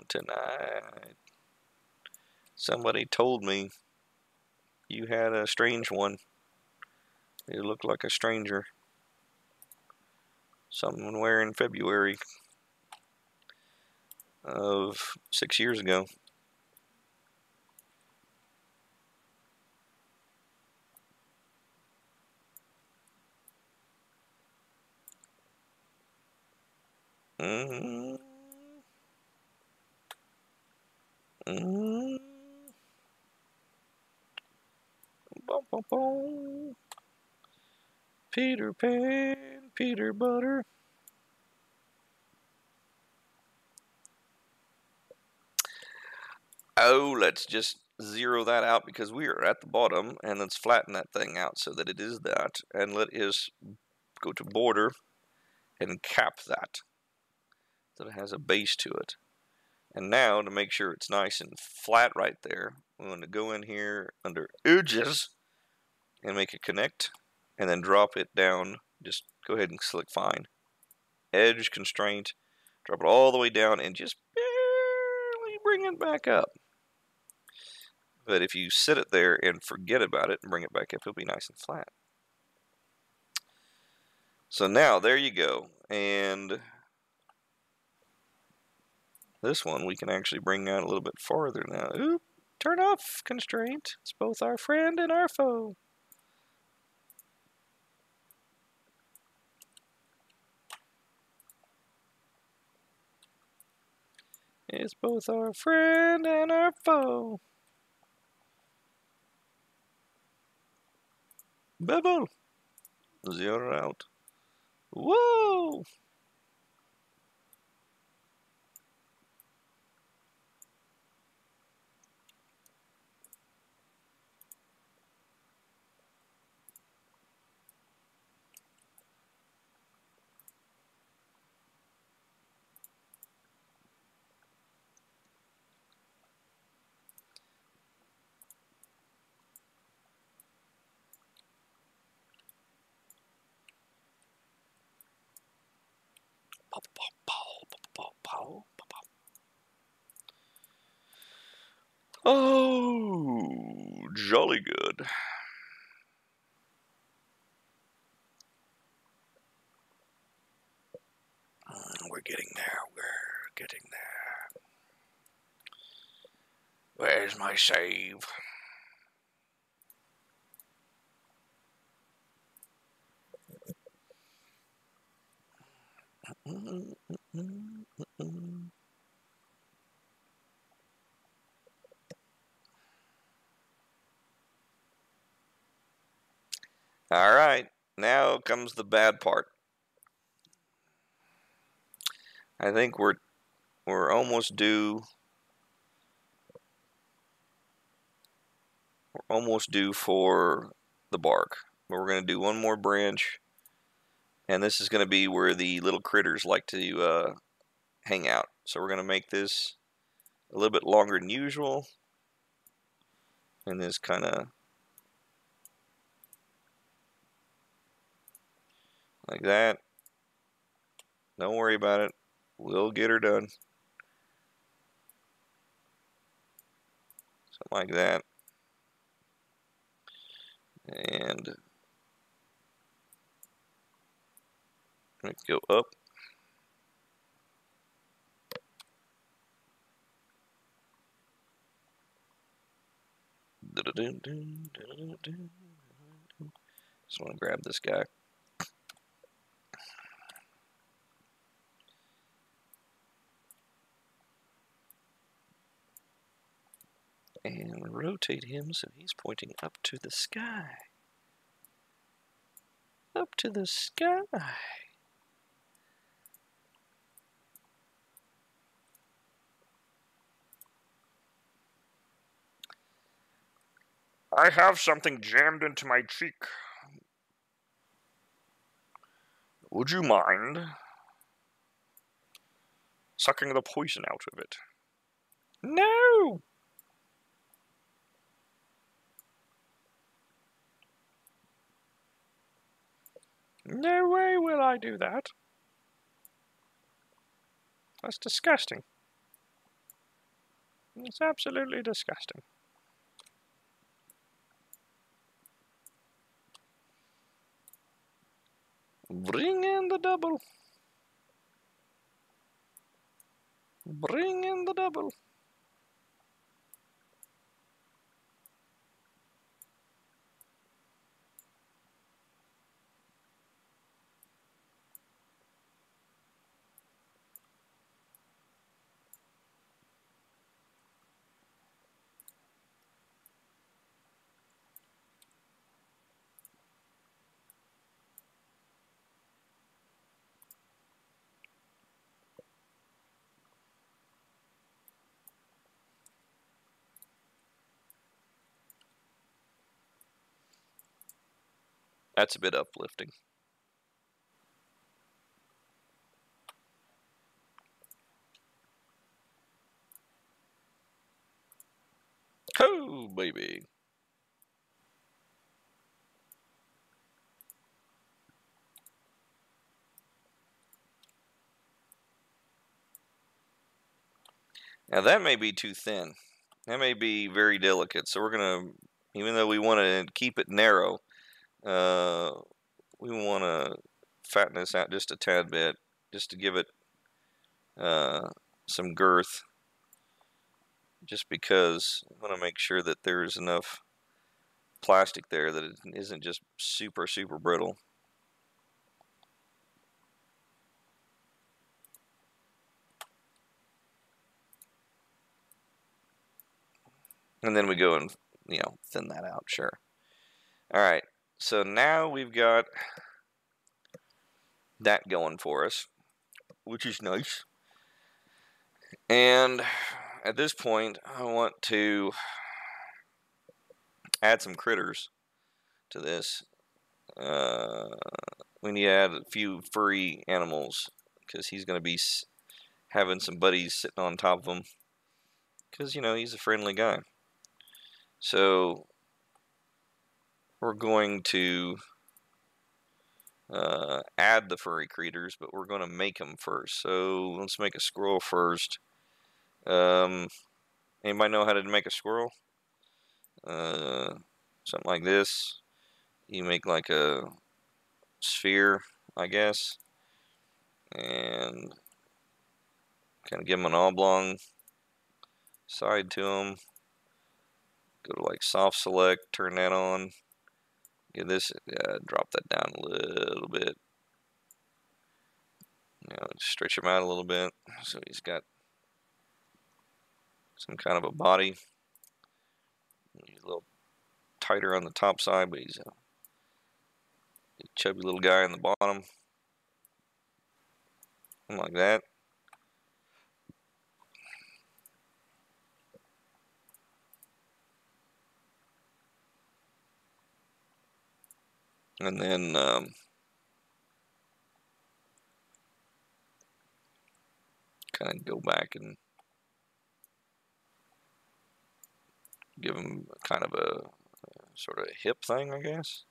tonight. Somebody told me you had a strange one. You looked like a stranger. Somewhere in February of 6 years ago. Mm-hmm. Mm-hmm. Bum, bum, bum. Peter Pan, Peter Butter. Oh, let's just zero that out because we are at the bottom, and let's flatten that thing out so that it is that, and let us go to border and cap that so it has a base to it. And now, to make sure it's nice and flat right there, we want to go in here under edges and make it connect, and then drop it down. Just go ahead and select fine. Edge constraint, drop it all the way down, and just barely bring it back up. But if you sit it there and forget about it and bring it back up, it'll be nice and flat. So now, there you go. And this one we can actually bring out a little bit farther now. Oop, turn off constraint. It's both our friend and our foe. It's both our friend and our foe. Bevel. Zero out. Whoa! Oh, jolly good. We're getting there. We're getting there. Where's my save? All right, now comes the bad part. I think we're almost due. We're almost due for the bark. But we're going to do one more branch, and this is going to be where the little critters like to hang out. So we're going to make this a little bit longer than usual, and this kind of like that. Don't worry about it. We'll get her done. Something like that. And make it go up. Just want to grab this guy. And rotate him so he's pointing up to the sky. Up to the sky. I have something jammed into my cheek. Would you mind sucking the poison out of it? No! No way will I do that. That's disgusting. It's absolutely disgusting. Bring in the double. Bring in the double. That's a bit uplifting. Oh, baby. Now that may be too thin. That may be very delicate. So we're going to, even though we want to keep it narrow, we want to fatten this out just a tad bit, just to give it some girth. Just because I want to make sure that there's enough plastic there that it isn't just super, super brittle. And then we go and, thin that out, sure. All right, so now we've got that going for us, which is nice. And at this point, I want to add some critters to this. We need to add a few furry animals, because he's going to be having some buddies sitting on top of him, because, he's a friendly guy. So we're going to add the furry creatures, but we're going to make them first. So let's make a squirrel first. Anybody know how to make a squirrel? Something like this. You make like a sphere, I guess, and kind of give them an oblong side to them. Go to like soft select, turn that on. Get this, drop that down a little bit. Stretch him out a little bit so he's got some kind of a body. He's a little tighter on the top side, but he's a chubby little guy on the bottom. Something like that. And then kind of go back and give him kind of a sort of hip thing, I guess.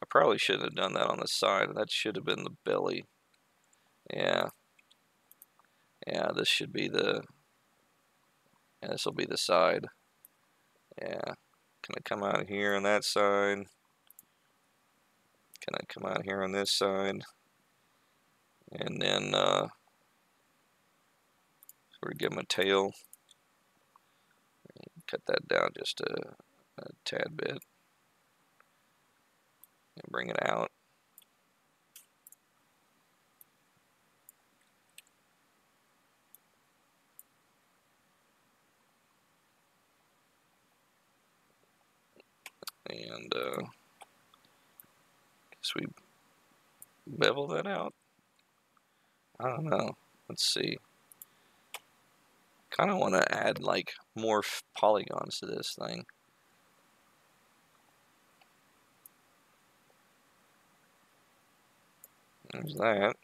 I probably should have done that on the side. That should have been the belly. Yeah. Yeah, this should be the... Yeah, this will be the side. Yeah. Can I come out here on that side? Can I come out here on this side? And then sort of give him a tail. cut that down just a tad bit and bring it out. And guess we bevel that out. I don't know. Let's see. Kind of want to add like more polygons to this thing. There's that.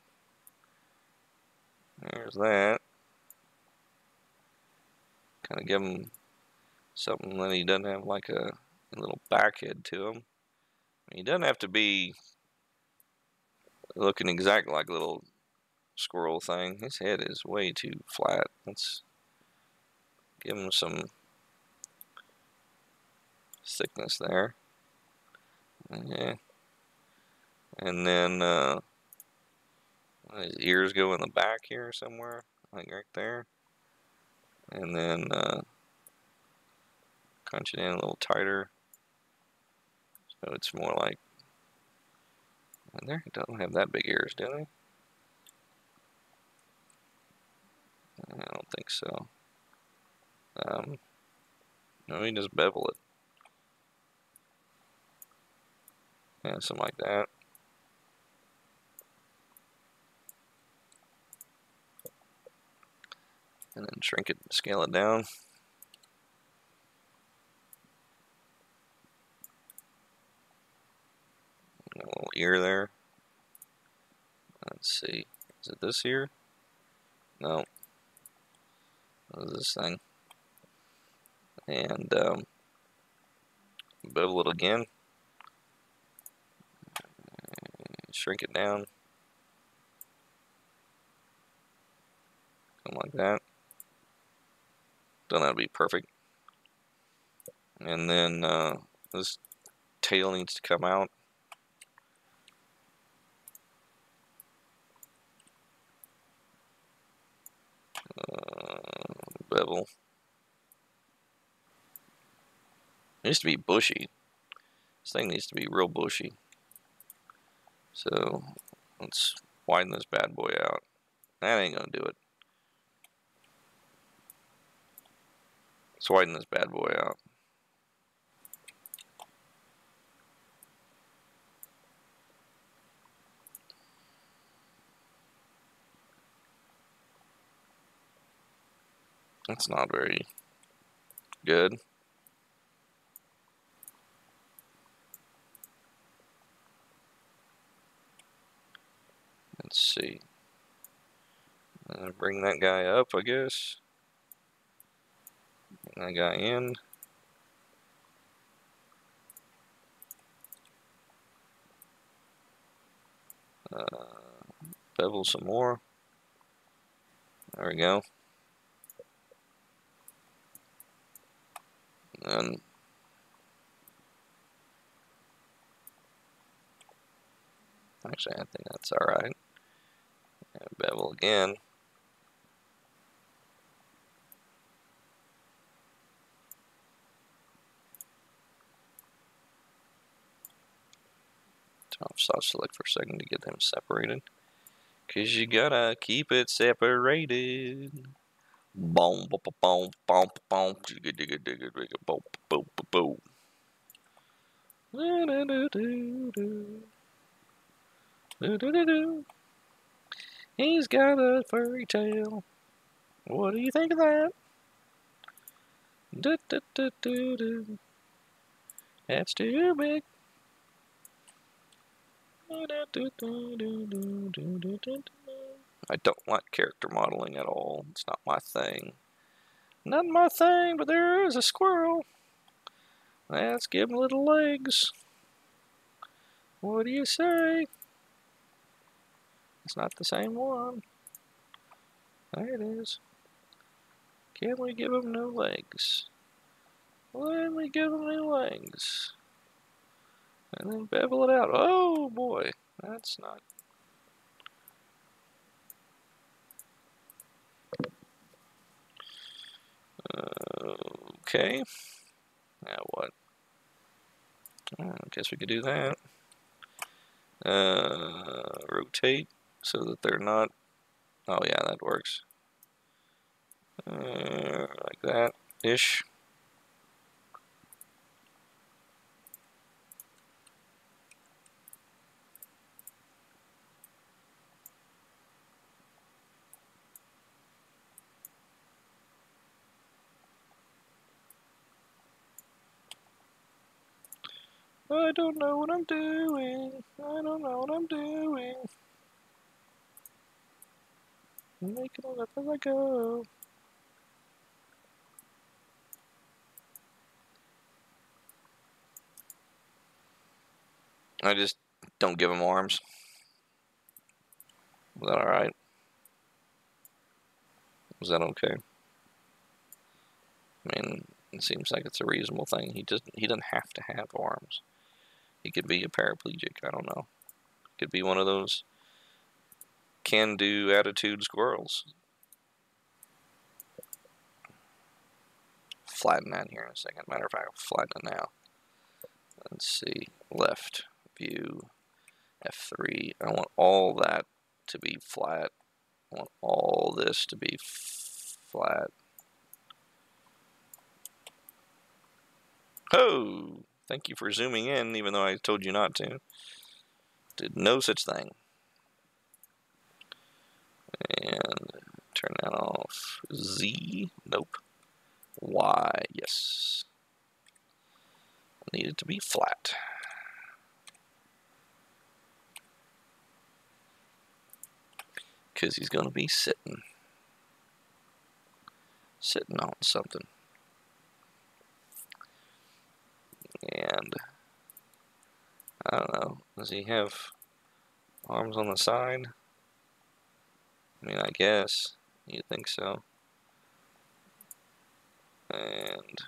There's that. Kind of give him something that he doesn't have, like a little backhead to him. He doesn't have to be looking exactly like a little squirrel thing. His head is way too flat. Let's give him some thickness there. Yeah. And then his ears go in the back here somewhere, like right there. And then crunch it in a little tighter, so it's more like. And there, he doesn't have that big ears, do they? I don't think so. No, we just bevel it. Yeah, something like that. And then shrink it, scale it down. A little ear there. Let's see. Is it this ear? No. What is this thing? And bevel it again. Shrink it down. Something like that. Don't have to be perfect. And then this tail needs to come out. Bevel. It needs to be bushy. This thing needs to be real bushy. So let's widen this bad boy out. That ain't gonna do it. Let's widen this bad boy out. That's not very good. Let's see. Bring that guy up, I guess. Bring that guy in. Bevel some more. There we go. And actually, I think that's alright. Bevel again. Turn off soft select for a second to get them separated. Cause you gotta keep it separated. Boom, boom, boom, boom, boom, digga, digga, digga, digga, boom, boom, boom, boom. He's got a furry tail. What do you think of that? Do, do, do, do, do. That's too big. I don't like character modeling at all. It's not my thing. Not my thing, but there is a squirrel. Let's give him little legs. What do you say? It's not the same one. There it is. Can we give him new legs? Let me give him new legs. And then bevel it out. Oh boy, that's not. Okay. Now what? I guess we could do that. Rotate so that they're not. Oh yeah, that works. Like that ish. I don't know what I'm doing. I don't know what I'm doing. I'm making it up as I go. I just don't give them arms. Was that alright? Was that okay? I mean, it seems like it's a reasonable thing. He doesn't have to have arms. He could be a paraplegic. I don't know. Could be one of those can-do attitude squirrels. Flatten that here in a second. Matter of fact, I'll flatten it now. Let's see. Left view F3. I want all that to be flat. I want all this to be flat. Oh! Thank you for zooming in, even though I told you not to. Did no such thing. And turn that off. Z. Nope. Y. Yes. I need it to be flat. Because he's going to be sitting on something. And I don't know, does he have arms on the side? I mean, I guess you'd think so. And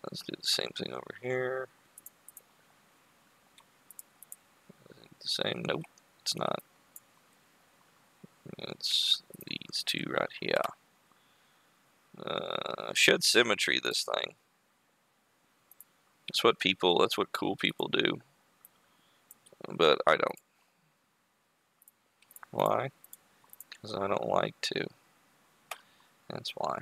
let's do the same thing over here. The same. Nope, it's not. It's these two right here. Shed symmetry, this thing. That's what cool people do. But I don't. Why? Because I don't like to. That's why.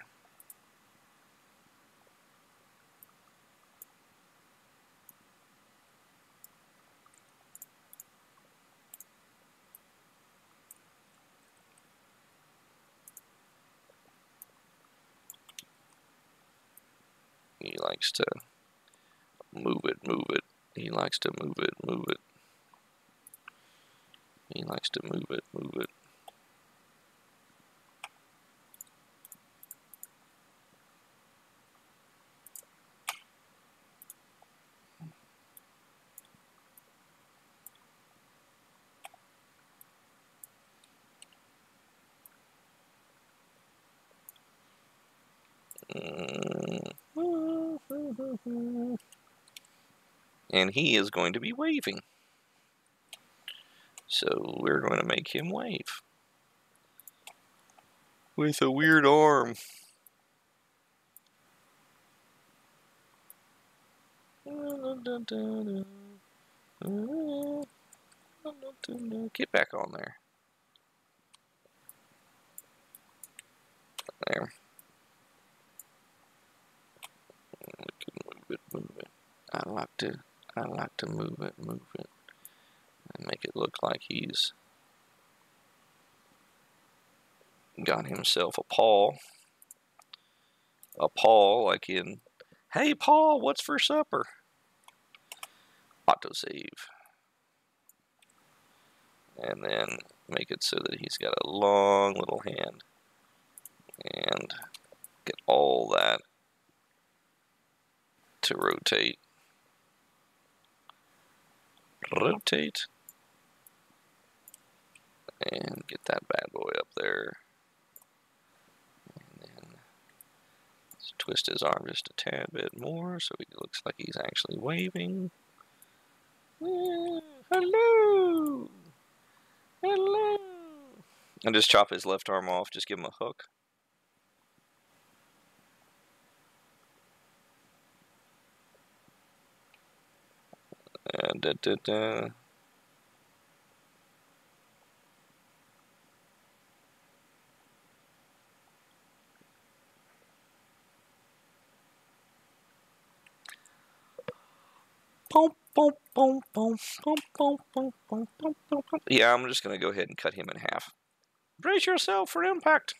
He likes to move it, move it. He likes to move it, move it. He likes to move it, move it. And he is going to be waving. So we're going to make him wave. With a weird arm. Get back on there. There. We can move it. I like to move it, and make it look like he's got himself a paw. A paw, like in, hey Paul, what's for supper? Autosave. And then make it so that he's got a long little hand. And get all that to rotate. Rotate. And get that bad boy up there. And then let's twist his arm just a tad bit more so he looks like he's actually waving. Hello! Hello! And just chop his left arm off, just give him a hook. Da, da, da. Yeah, I'm just going to go ahead and cut him in half. Brace yourself for impact.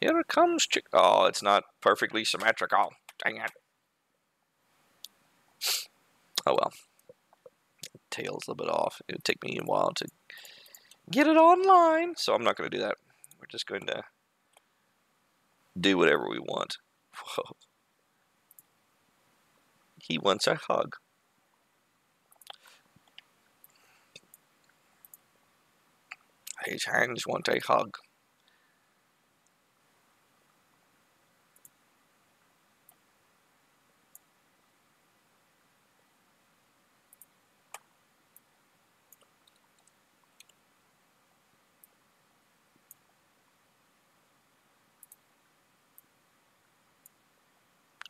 Here it comes, chick. Oh, it's not perfectly symmetrical. Dang it. Oh well. Tail's a little bit off. It would take me a while to get it online, so I'm not going to do that. We're just going to do whatever we want. Whoa. He wants a hug. His hands want a hug.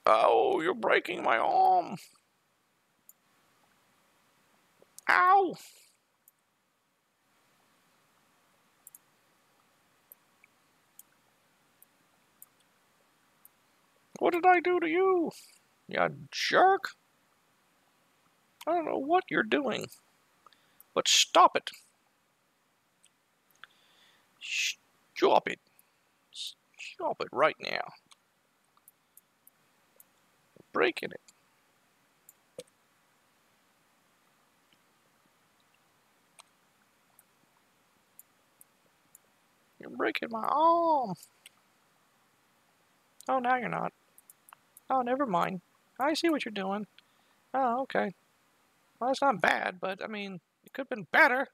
Oh, you're breaking my arm. Ow. What did I do to you? You jerk. I don't know what you're doing, but stop it. Stop it. Stop it right now. Breaking it. You're breaking my arm. Oh, now you're not. Oh, never mind. I see what you're doing. Oh, okay. Well, it's not bad, but, I mean, it could have been better.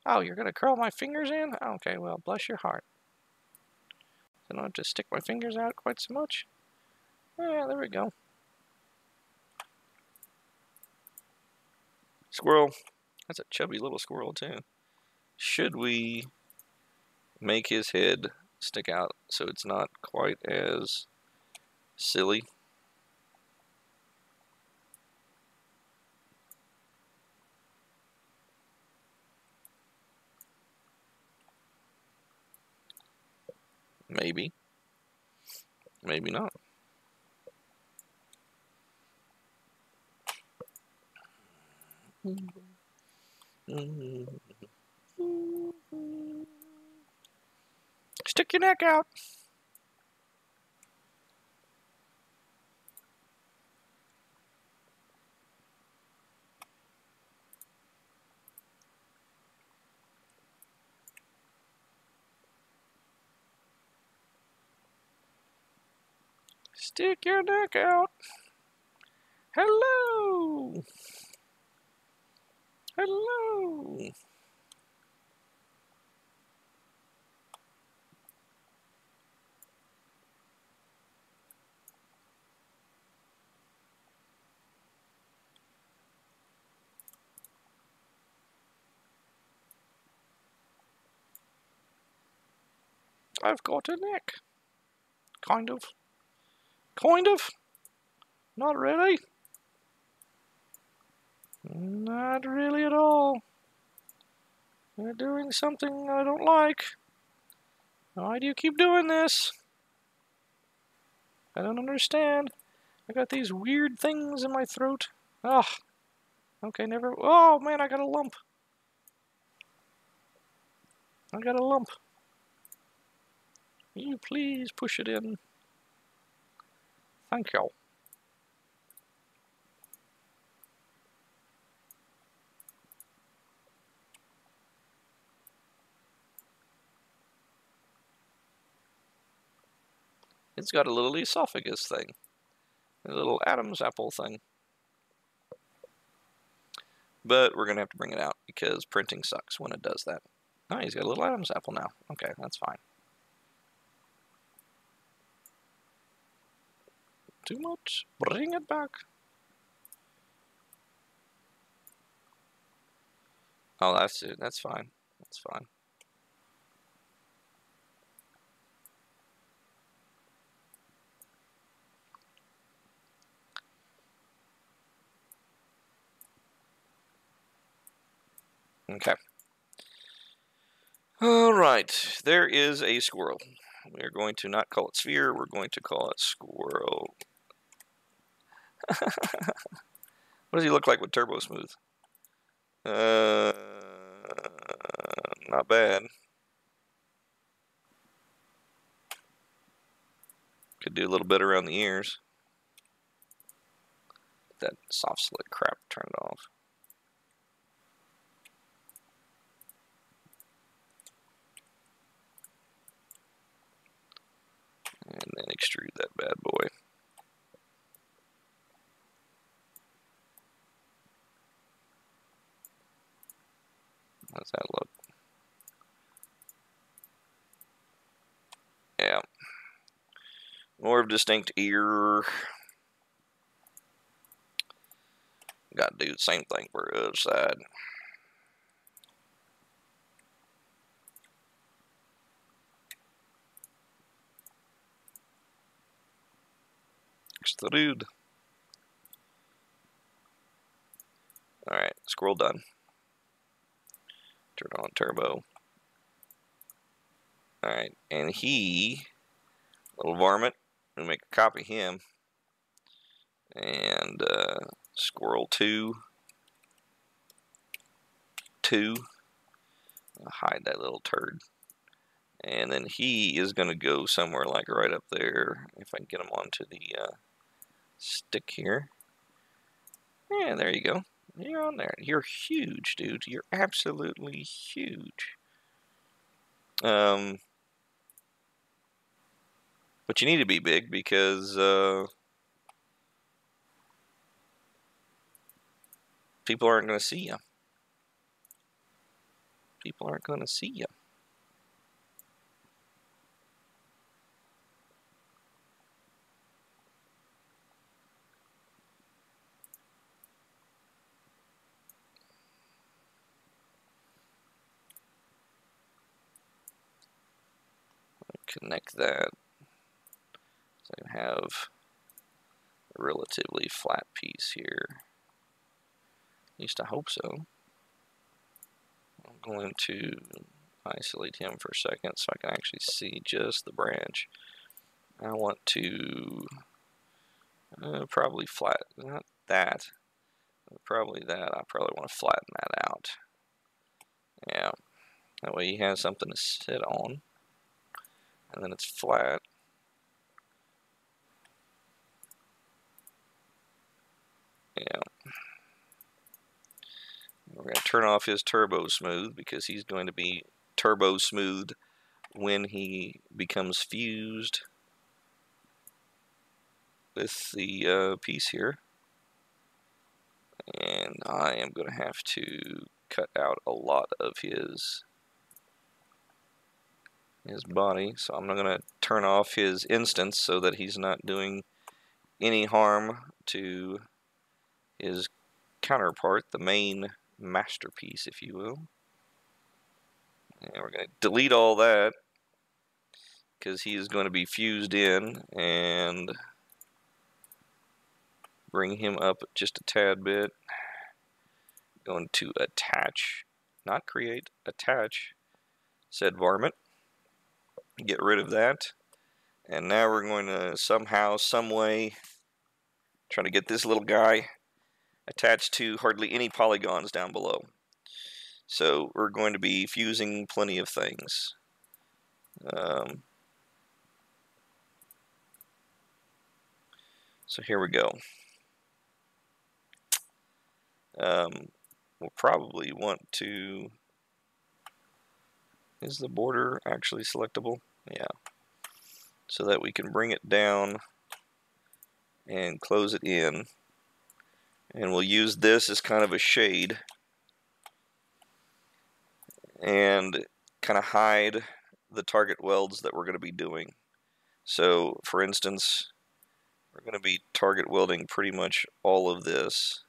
Oh, you're going to curl my fingers in? Okay, well, bless your heart. I don't have to stick my fingers out quite so much. Yeah, there we go. Squirrel. That's a chubby little squirrel, too. Should we make his head stick out so it's not quite as silly? Maybe. Maybe not. Stick your neck out. Stick your neck out. Hello. Hello. I've got a neck. Kind of. Kind of. Not really. Not really at all. You're doing something I don't like. Why do you keep doing this? I don't understand. I got these weird things in my throat. Ugh. Okay, never. Oh, man, I got a lump. I got a lump. Will you please push it in? Thank you. It's got a little esophagus thing. A little Adam's apple thing. But we're going to have to bring it out because printing sucks when it does that. Oh, he's got a little Adam's apple now. Okay, that's fine. Too much. Bring it back. Oh, that's it. That's fine. That's fine. Okay. All right, there is a squirrel. We're going to not call it sphere, we're going to call it squirrel. What does he look like with turbo smooth? Not bad. Could do a little bit around the ears. That soft slick crap turned off. And then extrude that bad boy. How's that look? Yeah. More of a distinct ear. Got to do the same thing for the other side. Extrude. Alright, squirrel done. Turn on turbo. Alright, and he, little varmint, we'll make a copy of him. And squirrel 2. I'll hide that little turd. And then he is going to go somewhere like right up there. If I can get him onto the stick here. Yeah, there you go. You're on there. You're huge, dude. You're absolutely huge. But you need to be big because people aren't going to see you. People aren't going to see you. Connect that so I have a relatively flat piece here. At least I hope so. I'm going to isolate him for a second so I can actually see just the branch. I want to probably flat, not that, probably that. I probably want to flatten that out. Yeah, that way he has something to sit on, and then it's flat. Yeah. We're going to turn off his turbo smooth because he's going to be turbo smooth when he becomes fused with the piece here. And I am going to have to cut out a lot of his body, so I'm not going to turn off his instance so that he's not doing any harm to his counterpart, the main masterpiece, if you will. And we're going to delete all that because he is going to be fused in, and bring him up just a tad bit. Going to attach, not create, attach said varmint. Get rid of that. And now we're going to somehow, some way, try to get this little guy attached to hardly any polygons down below. So we're going to be fusing plenty of things. So here we go. We'll probably want to... Is the border actually selectable? Yeah. So that we can bring it down and close it in. And we'll use this as kind of a shade and kind of hide the target welds that we're going to be doing. So, for instance, we're going to be target welding pretty much all of this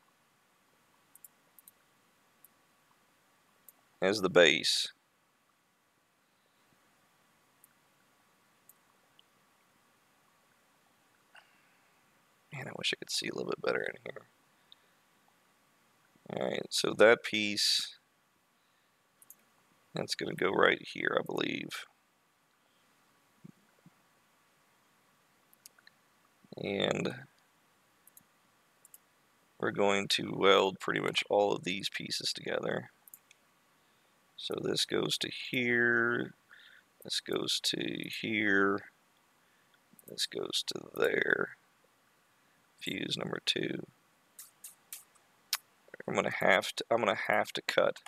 as the base. Man, I wish I could see a little bit better in here. Alright, so that piece That's going to go right here, I believe. And we're going to weld pretty much all of these pieces together. So this goes to here, this goes to here, this goes to there. Fuse number 2. I'm gonna have to cut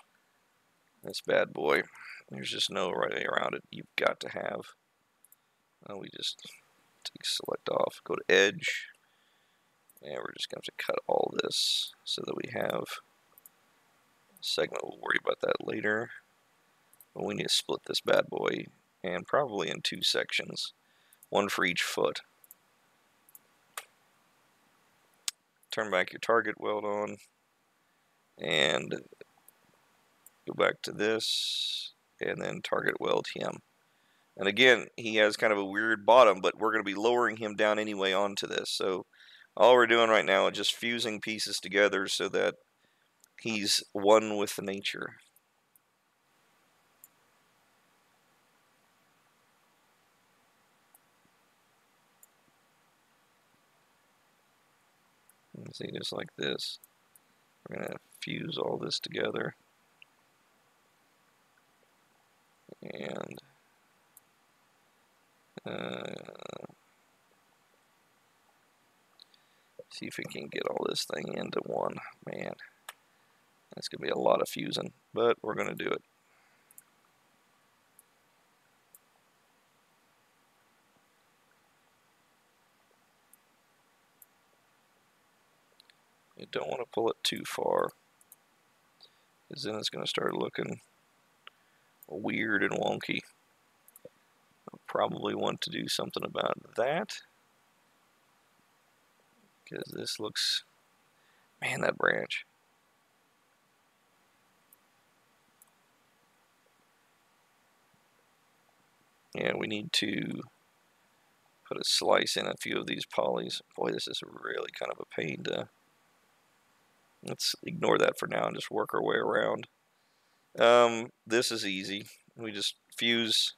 this bad boy. There's just no right way around it. You've got to have. We just take select off, go to edge, and we're just gonna have to cut all this so that we have a segment. We'll worry about that later. But we need to split this bad boy, and probably in 2 sections, one for each foot. Turn back your target weld on, and go back to this, and then target weld him. And again, he has kind of a weird bottom, but we're going to be lowering him down anyway onto this. So all we're doing right now is just fusing pieces together so that he's one with nature. See, just like this. We're going to fuse all this together. And see if we can get all this thing into one. Man, that's going to be a lot of fusing, but we're going to do it. You don't want to pull it too far, because then it's going to start looking weird and wonky. I'll probably want to do something about that, because this looks, man, that branch. Yeah, we need to put a slice in a few of these polys. Boy, this is really kind of a pain to... Let's ignore that for now and just work our way around. This is easy. We just fuse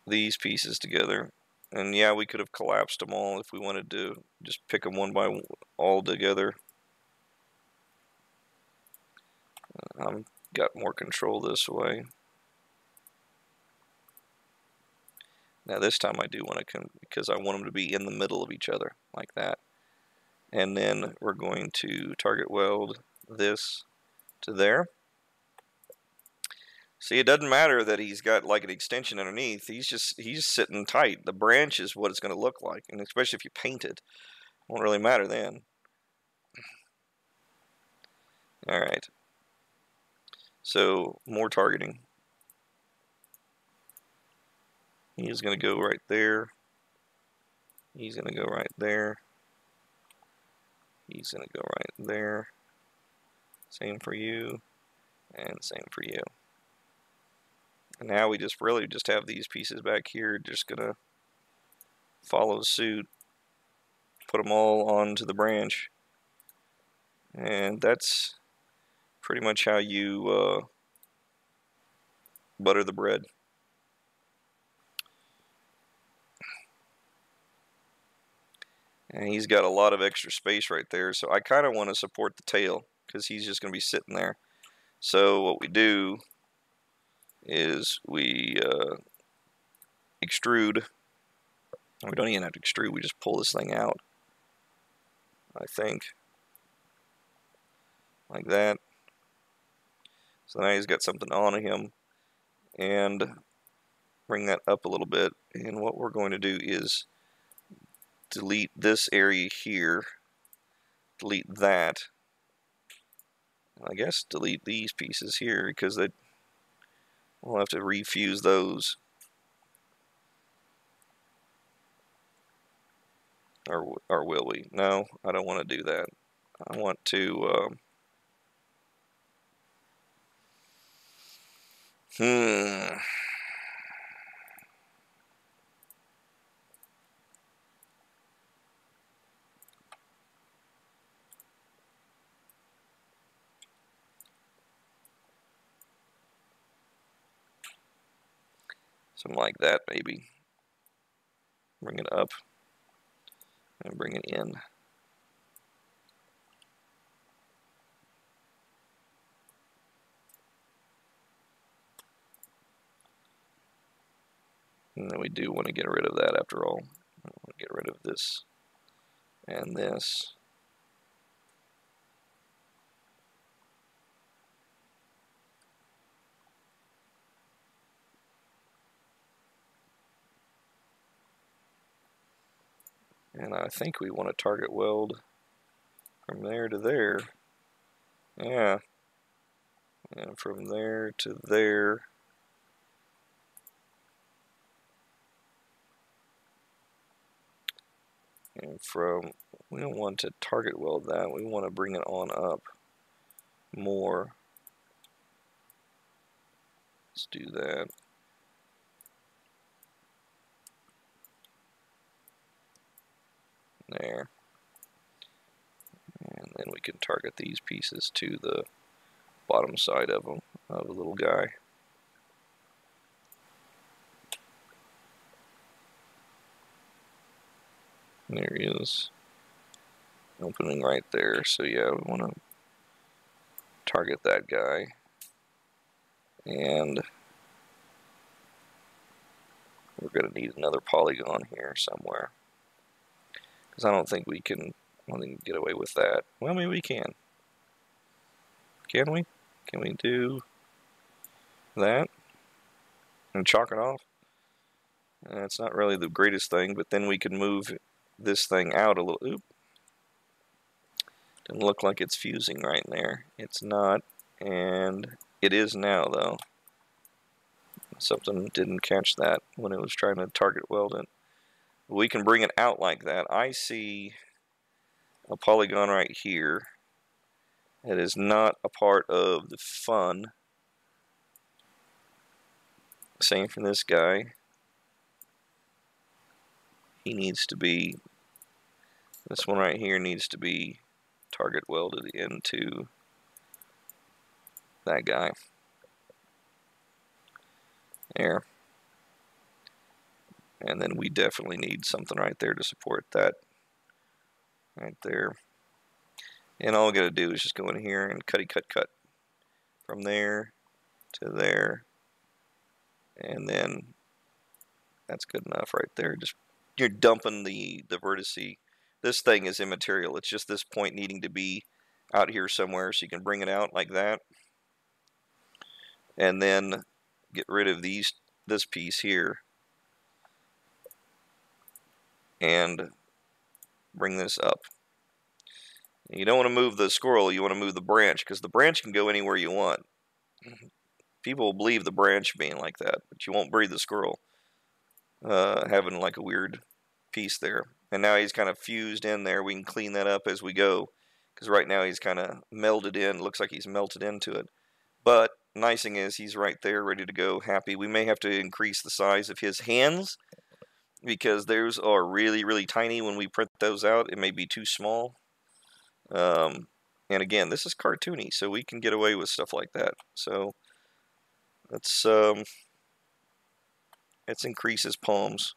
these pieces together. And yeah, we could have collapsed them all if we wanted to just pick them one by one all together. I've got more control this way. Now this time I do want to come, because I want them to be in the middle of each other, like that. And then we're going to target weld this to there. See, it doesn't matter that he's got like an extension underneath. He's sitting tight. The branch is what it's going to look like, and especially if you paint it, won't really matter then. All right. So more targeting. He's going to go right there. He's going to go right there. He's going to go right there. Same for you, and same for you. And now we just really just have these pieces back here, just going to follow suit, put them all onto the branch. And that's pretty much how you butter the bread. And he's got a lot of extra space right there, so I kind of want to support the tail because he's just going to be sitting there. So what we do is we extrude. We don't even have to extrude, we just pull this thing out, I think, like that. So now he's got something on him, and bring that up a little bit. And what we're going to do is delete this area here, delete that, and I guess delete these pieces here, because we'll have to refuse those. Or will we? No, I don't want to do that. I want to Something like that, maybe. Bring it up and bring it in. And then we do want to get rid of that after all. I want to get rid of this and this. And I think we want to target weld from there to there. Yeah. And from there to there. And we don't want to target weld that. We want to bring it on up more. Let's do that. There. And then we can target these pieces to the bottom side of them, of the little guy. There he is. Opening right there. So yeah, we want to target that guy. And we're going to need another polygon here somewhere. Because I don't think we can get away with that. Well, maybe we can. Can we? Can we do that and chalk it off? It's not really the greatest thing, but then we can move this thing out a little. Oop. Doesn't look like it's fusing right there. It's not, and it is now, though. Something didn't catch that when it was trying to target weld it. We can bring it out like that. I see a polygon right here that is not a part of the fun. Same for this guy. He needs to be, this one right here needs to be target welded into that guy. There. And then we definitely need something right there to support that. Right there. And all we gotta do is just go in here and cut. From there to there. And then that's good enough right there. Just you're dumping the vertice. This thing is immaterial. It's just this point needing to be out here somewhere, so you can bring it out like that. And then get rid of this piece here. And bring this up. You don't want to move the squirrel, you want to move the branch, because the branch can go anywhere you want. People will believe the branch being like that, but you won't breathe the squirrel having like a weird piece there. And now he's kind of fused in there. We can clean that up as we go, because right now he's kind of melded in. Looks like he's melted into it. But nice thing is he's right there, ready to go, happy. We may have to increase the size of his hands, because those are really, really tiny. When we print those out, it may be too small. And again, this is cartoony, so we can get away with stuff like that. So let's increase his palms.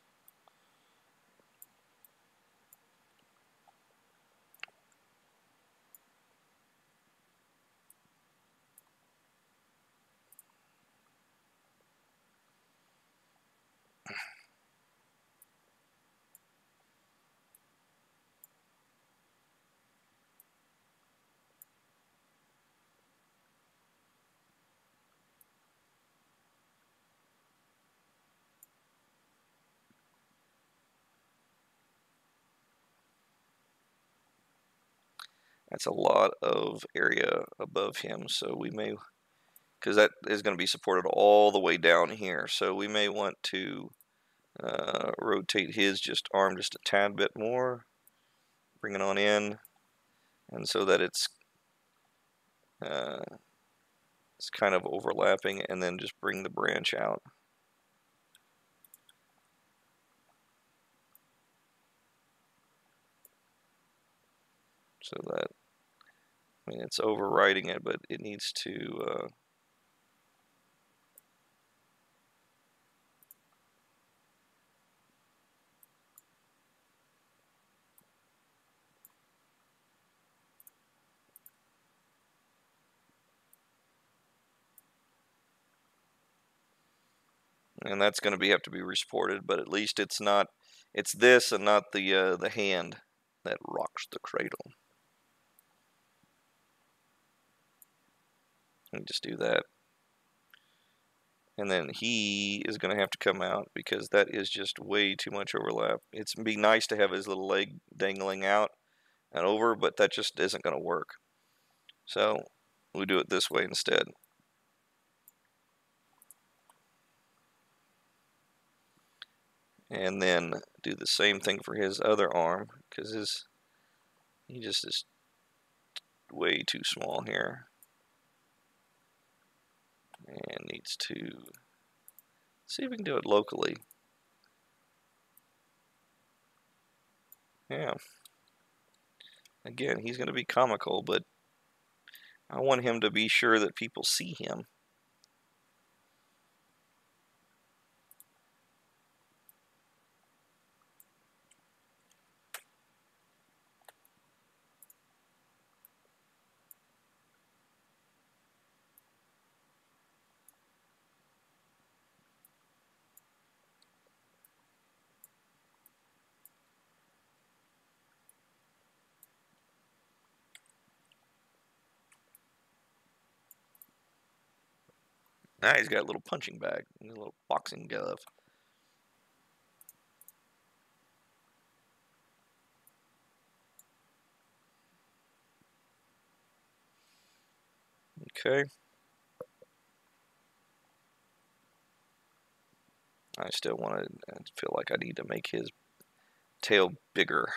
That's a lot of area above him, so we may, because that is going to be supported all the way down here, so we may want to rotate his arm just a tad bit more, bring it on in, and so that it's kind of overlapping, and then just bring the branch out. So that, I mean, it's overriding it, but it needs to and that's going to have to be resported. But at least it's not, it's this and not the hand that rocks the cradle. Let me just do that. And then he is going to have to come out because that is just way too much overlap. It's be nice to have his little leg dangling out and over, but that just isn't going to work. So we do it this way instead. And then do the same thing for his other arm because he just is way too small here. And needs to see if we can do it locally. Yeah. Again, he's going to be comical, but I want him to be sure that people see him. Now he's got a little punching bag and a little boxing glove. Okay. I still want to feel like I need to make his tail bigger.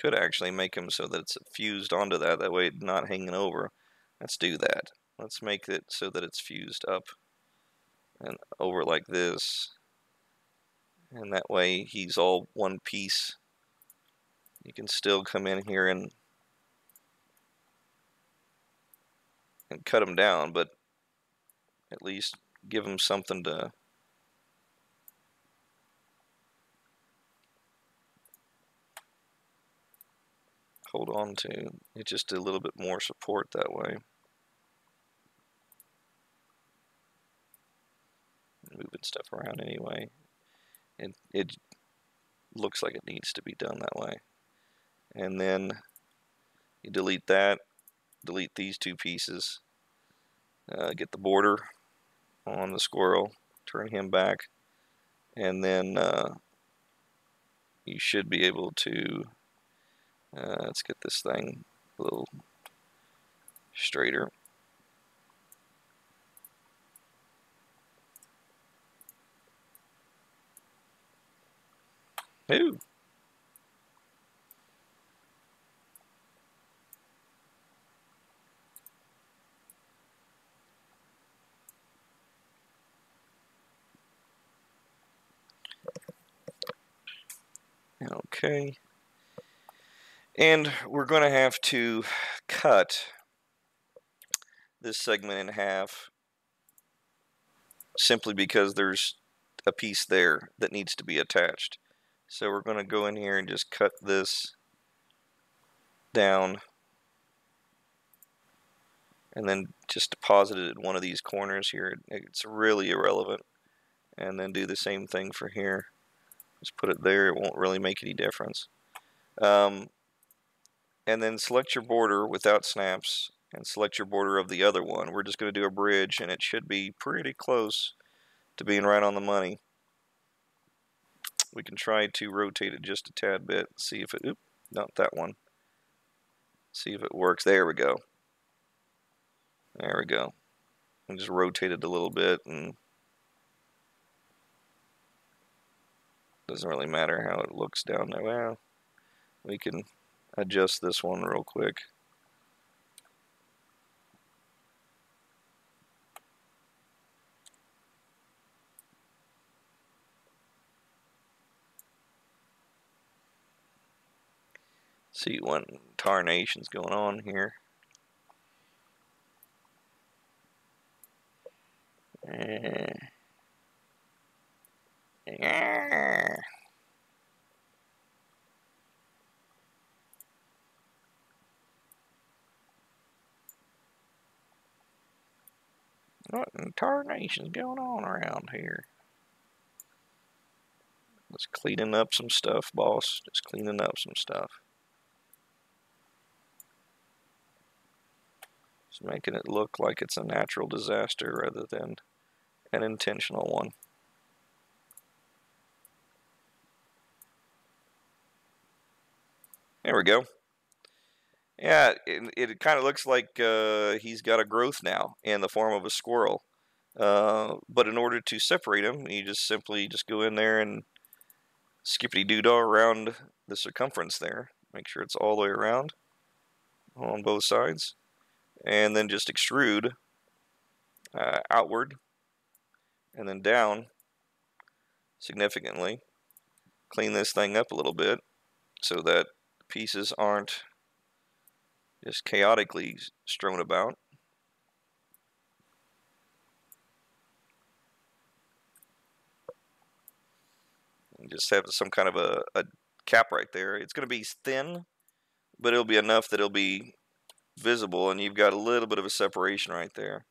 Could actually make him so that it's fused onto that. That way it's not hanging over. Let's do that. Let's make it so that it's fused up and over like this. And that way he's all one piece. You can still come in here and cut him down, but at least give him something to hold on to. It's just a little bit more support that way. Moving stuff around anyway. It looks like it needs to be done that way. And then you delete that, delete these two pieces, get the border on the squirrel, turn him back, and then you should be able to, let's get this thing a little straighter. Ooh. Okay. And we're going to have to cut this segment in half simply because there's a piece there that needs to be attached. So we're going to go in here and just cut this down and then just deposit it in one of these corners here. It's really irrelevant. And then do the same thing for here. Just put it there. It won't really make any difference. And then select your border without snaps and select your border of the other one. We're just going to do a bridge, and it should be pretty close to being right on the money. We can try to rotate it just a tad bit, see if it, oop, not that one. See if it works. There we go. There we go. And just rotate it a little bit, and doesn't really matter how it looks down there. Well, we can adjust this one real quick. See what tarnation's going on here. What in tarnation's going on around here? Just cleaning up some stuff, boss. Just cleaning up some stuff. Just making it look like it's a natural disaster rather than an intentional one. There we go. Yeah, it kind of looks like he's got a growth now in the form of a squirrel. But in order to separate him, you just simply go in there and skippity-doo-dah around the circumference there. Make sure it's all the way around on both sides. And then just extrude outward and then down significantly. Clean this thing up a little bit so that pieces aren't just chaotically strewn about. And just have some kind of a cap right there. It's going to be thin, but it'll be enough that it'll be visible, and you've got a little bit of a separation right there.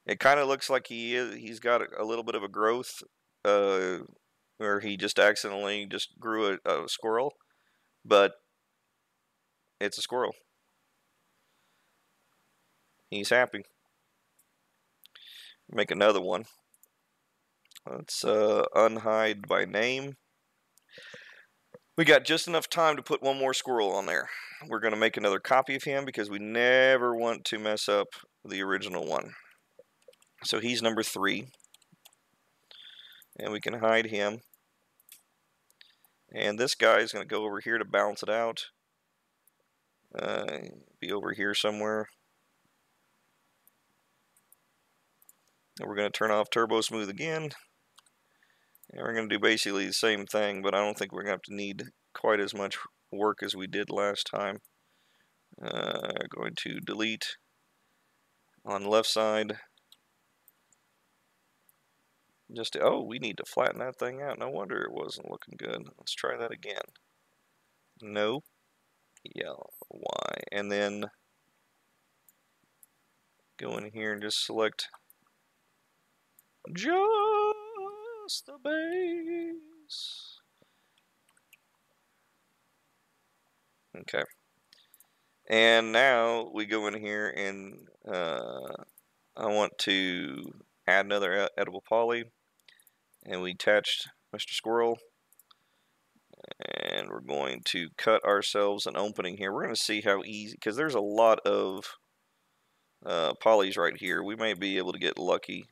It kind of looks like he's got a little bit of a growth where he just accidentally just grew a squirrel, but it's a squirrel. He's happy. Make another one. Let's unhide by name. We got just enough time to put one more squirrel on there. We're going to make another copy of him because we never want to mess up the original one. So he's number 3. And we can hide him. And this guy is going to go over here to balance it out. Be over here somewhere. And we're going to turn off Turbo Smooth again. And we're going to do basically the same thing, but I don't think we're going to have to need quite as much work as we did last time. Going to delete on the left side. Oh, we need to flatten that thing out. No wonder it wasn't looking good. Let's try that again. No. Yeah, Y. And then go in here and just select just the base. Okay. And now we go in here and I want to add another edible poly. And we attached Mr. Squirrel. And we're going to cut ourselves an opening here. We're going to see how easy, because there's a lot of polys right here. We may be able to get lucky,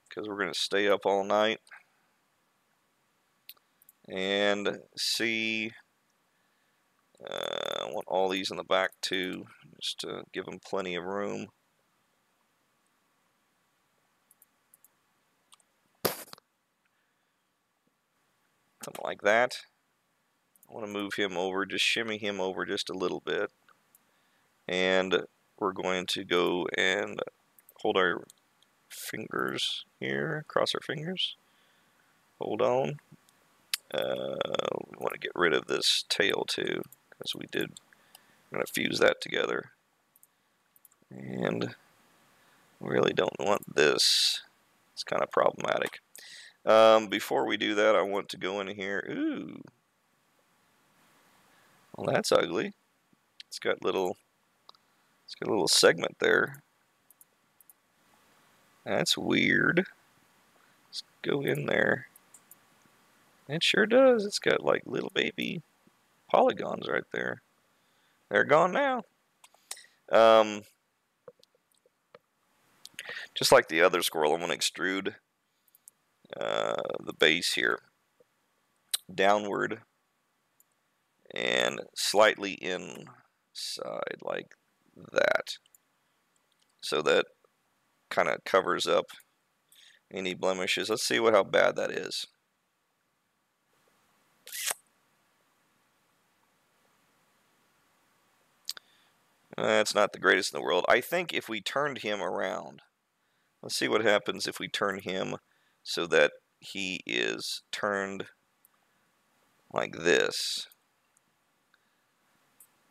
because we're going to stay up all night and see. I want all these in the back too, just to give them plenty of room. Something like that. I want to move him over, just shimmy him over just a little bit. And we're going to go and hold our fingers here, cross our fingers. Hold on. We want to get rid of this tail too, because we did. I'm going to fuse that together. And really don't want this. It's kind of problematic. Before we do that, I want to go in here. Ooh. Well, that's ugly. It's got a little segment there. That's weird. Let's go in there. It sure does. It's got like little baby polygons right there. They're gone now. Just like the other squirrel, I'm going to extrude the base here downward and slightly inside like that, so that kind of covers up any blemishes. Let's see how bad that is. That's not the greatest in the world. I think if we turned him around, let's see what happens if we turn him so that he is turned like this.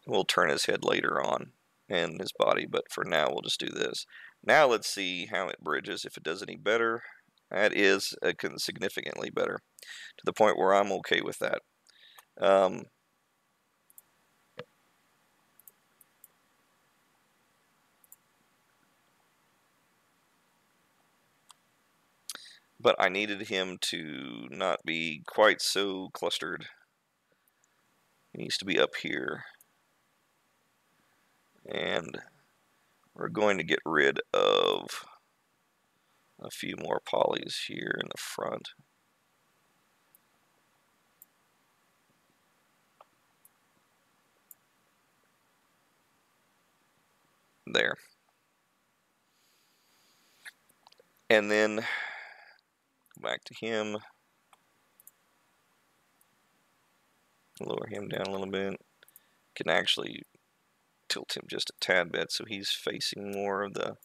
We'll turn his head later on and his body, but for now we'll just do this. Now let's see how it bridges, if it does any better. That is significantly better, to the point where I'm okay with that. But I needed him to not be quite so clustered. He needs to be up here. And we're going to get rid of a few more polys here in the front. There. And then go back to him. Lower him down a little bit. Can actually tilt him just a tad bit so he's facing more of the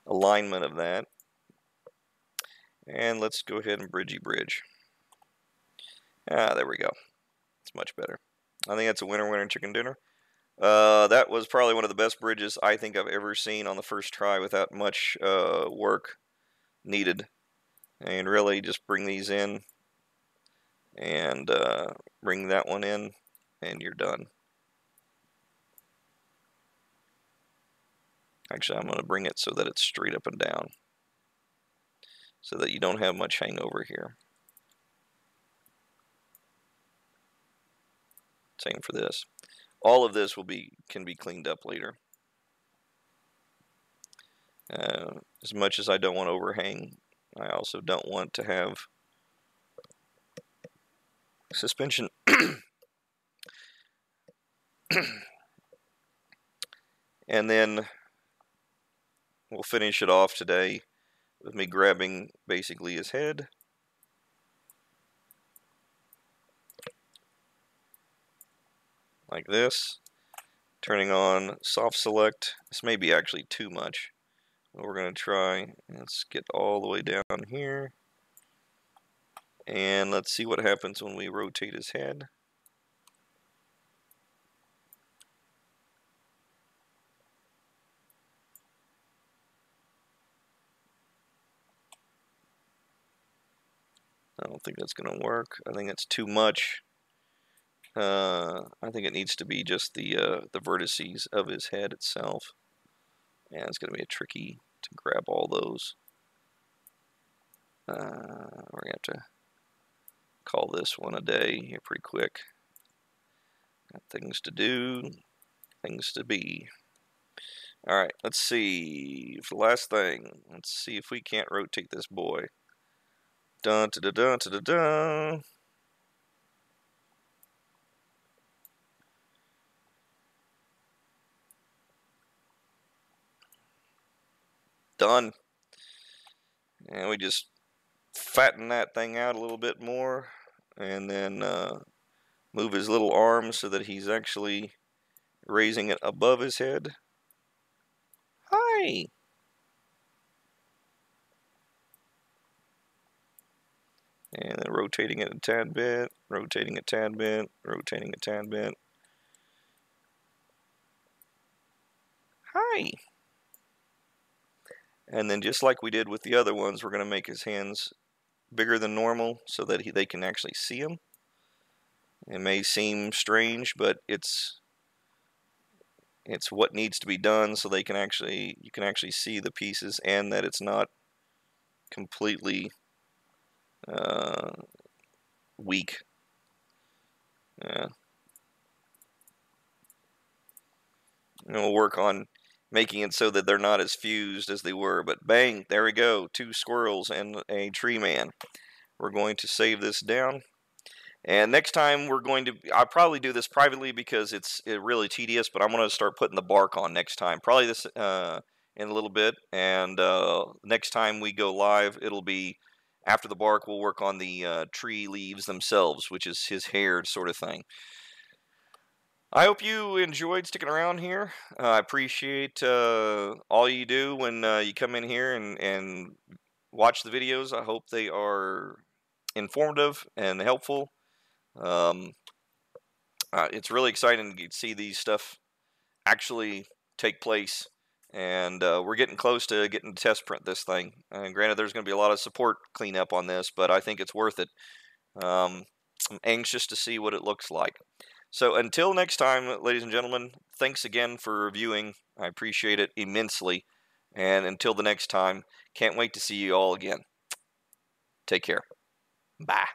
alignment of that. And let's go ahead and bridge. There we go. It's much better. I think that's a winner chicken dinner. That was probably one of the best bridges I think I've ever seen on the first try without much work needed. And really just bring these in and bring that one in, and you're done. Actually, I'm going to bring it so that it's straight up and down, so that you don't have much hangover here. Same for this. All of this can be cleaned up later. As much as I don't want overhang, I also don't want to have suspension. And then we'll finish it off today with me grabbing basically his head. Like this. Turning on soft select. This may be actually too much. But we're going to try. Let's get all the way down here. And let's see what happens when we rotate his head. I don't think that's going to work. I think it's too much. I think it needs to be just the vertices of his head itself. And it's going to be tricky to grab all those. We're going to have to call this one a day here pretty quick. Got things to do, things to be. Alright, let's see. For the last thing, let's see if we can't rotate this boy. Dun da da dun da da dun. Done. And we just fatten that thing out a little bit more, and then move his little arm so that he's actually raising it above his head. Hi! And then rotating it a tad bit, rotating a tad bit, rotating a tad bit. Hi! And then just like we did with the other ones, we're going to make his hands bigger than normal so that they can actually see him. It may seem strange, but it's what needs to be done so you can actually see the pieces, and that it's not completely weak. Yeah. And we'll work on making it so that they're not as fused as they were. But bang, there we go. 2 squirrels and a tree man. We're going to save this down. And next time I'll probably do this privately because it's really tedious, but I'm going to start putting the bark on next time. Probably this in a little bit. And next time we go live, it'll be after the bark. We'll work on the tree leaves themselves, which is his hair sort of thing. I hope you enjoyed sticking around here. I appreciate all you do when you come in here and watch the videos. I hope they are informative and helpful. It's really exciting to see these stuff actually take place. And we're getting close to getting to test print this thing. And granted, there's going to be a lot of support cleanup on this, but I think it's worth it. I'm anxious to see what it looks like. So until next time, ladies and gentlemen, thanks again for reviewing. I appreciate it immensely. And until the next time, can't wait to see you all again. Take care. Bye.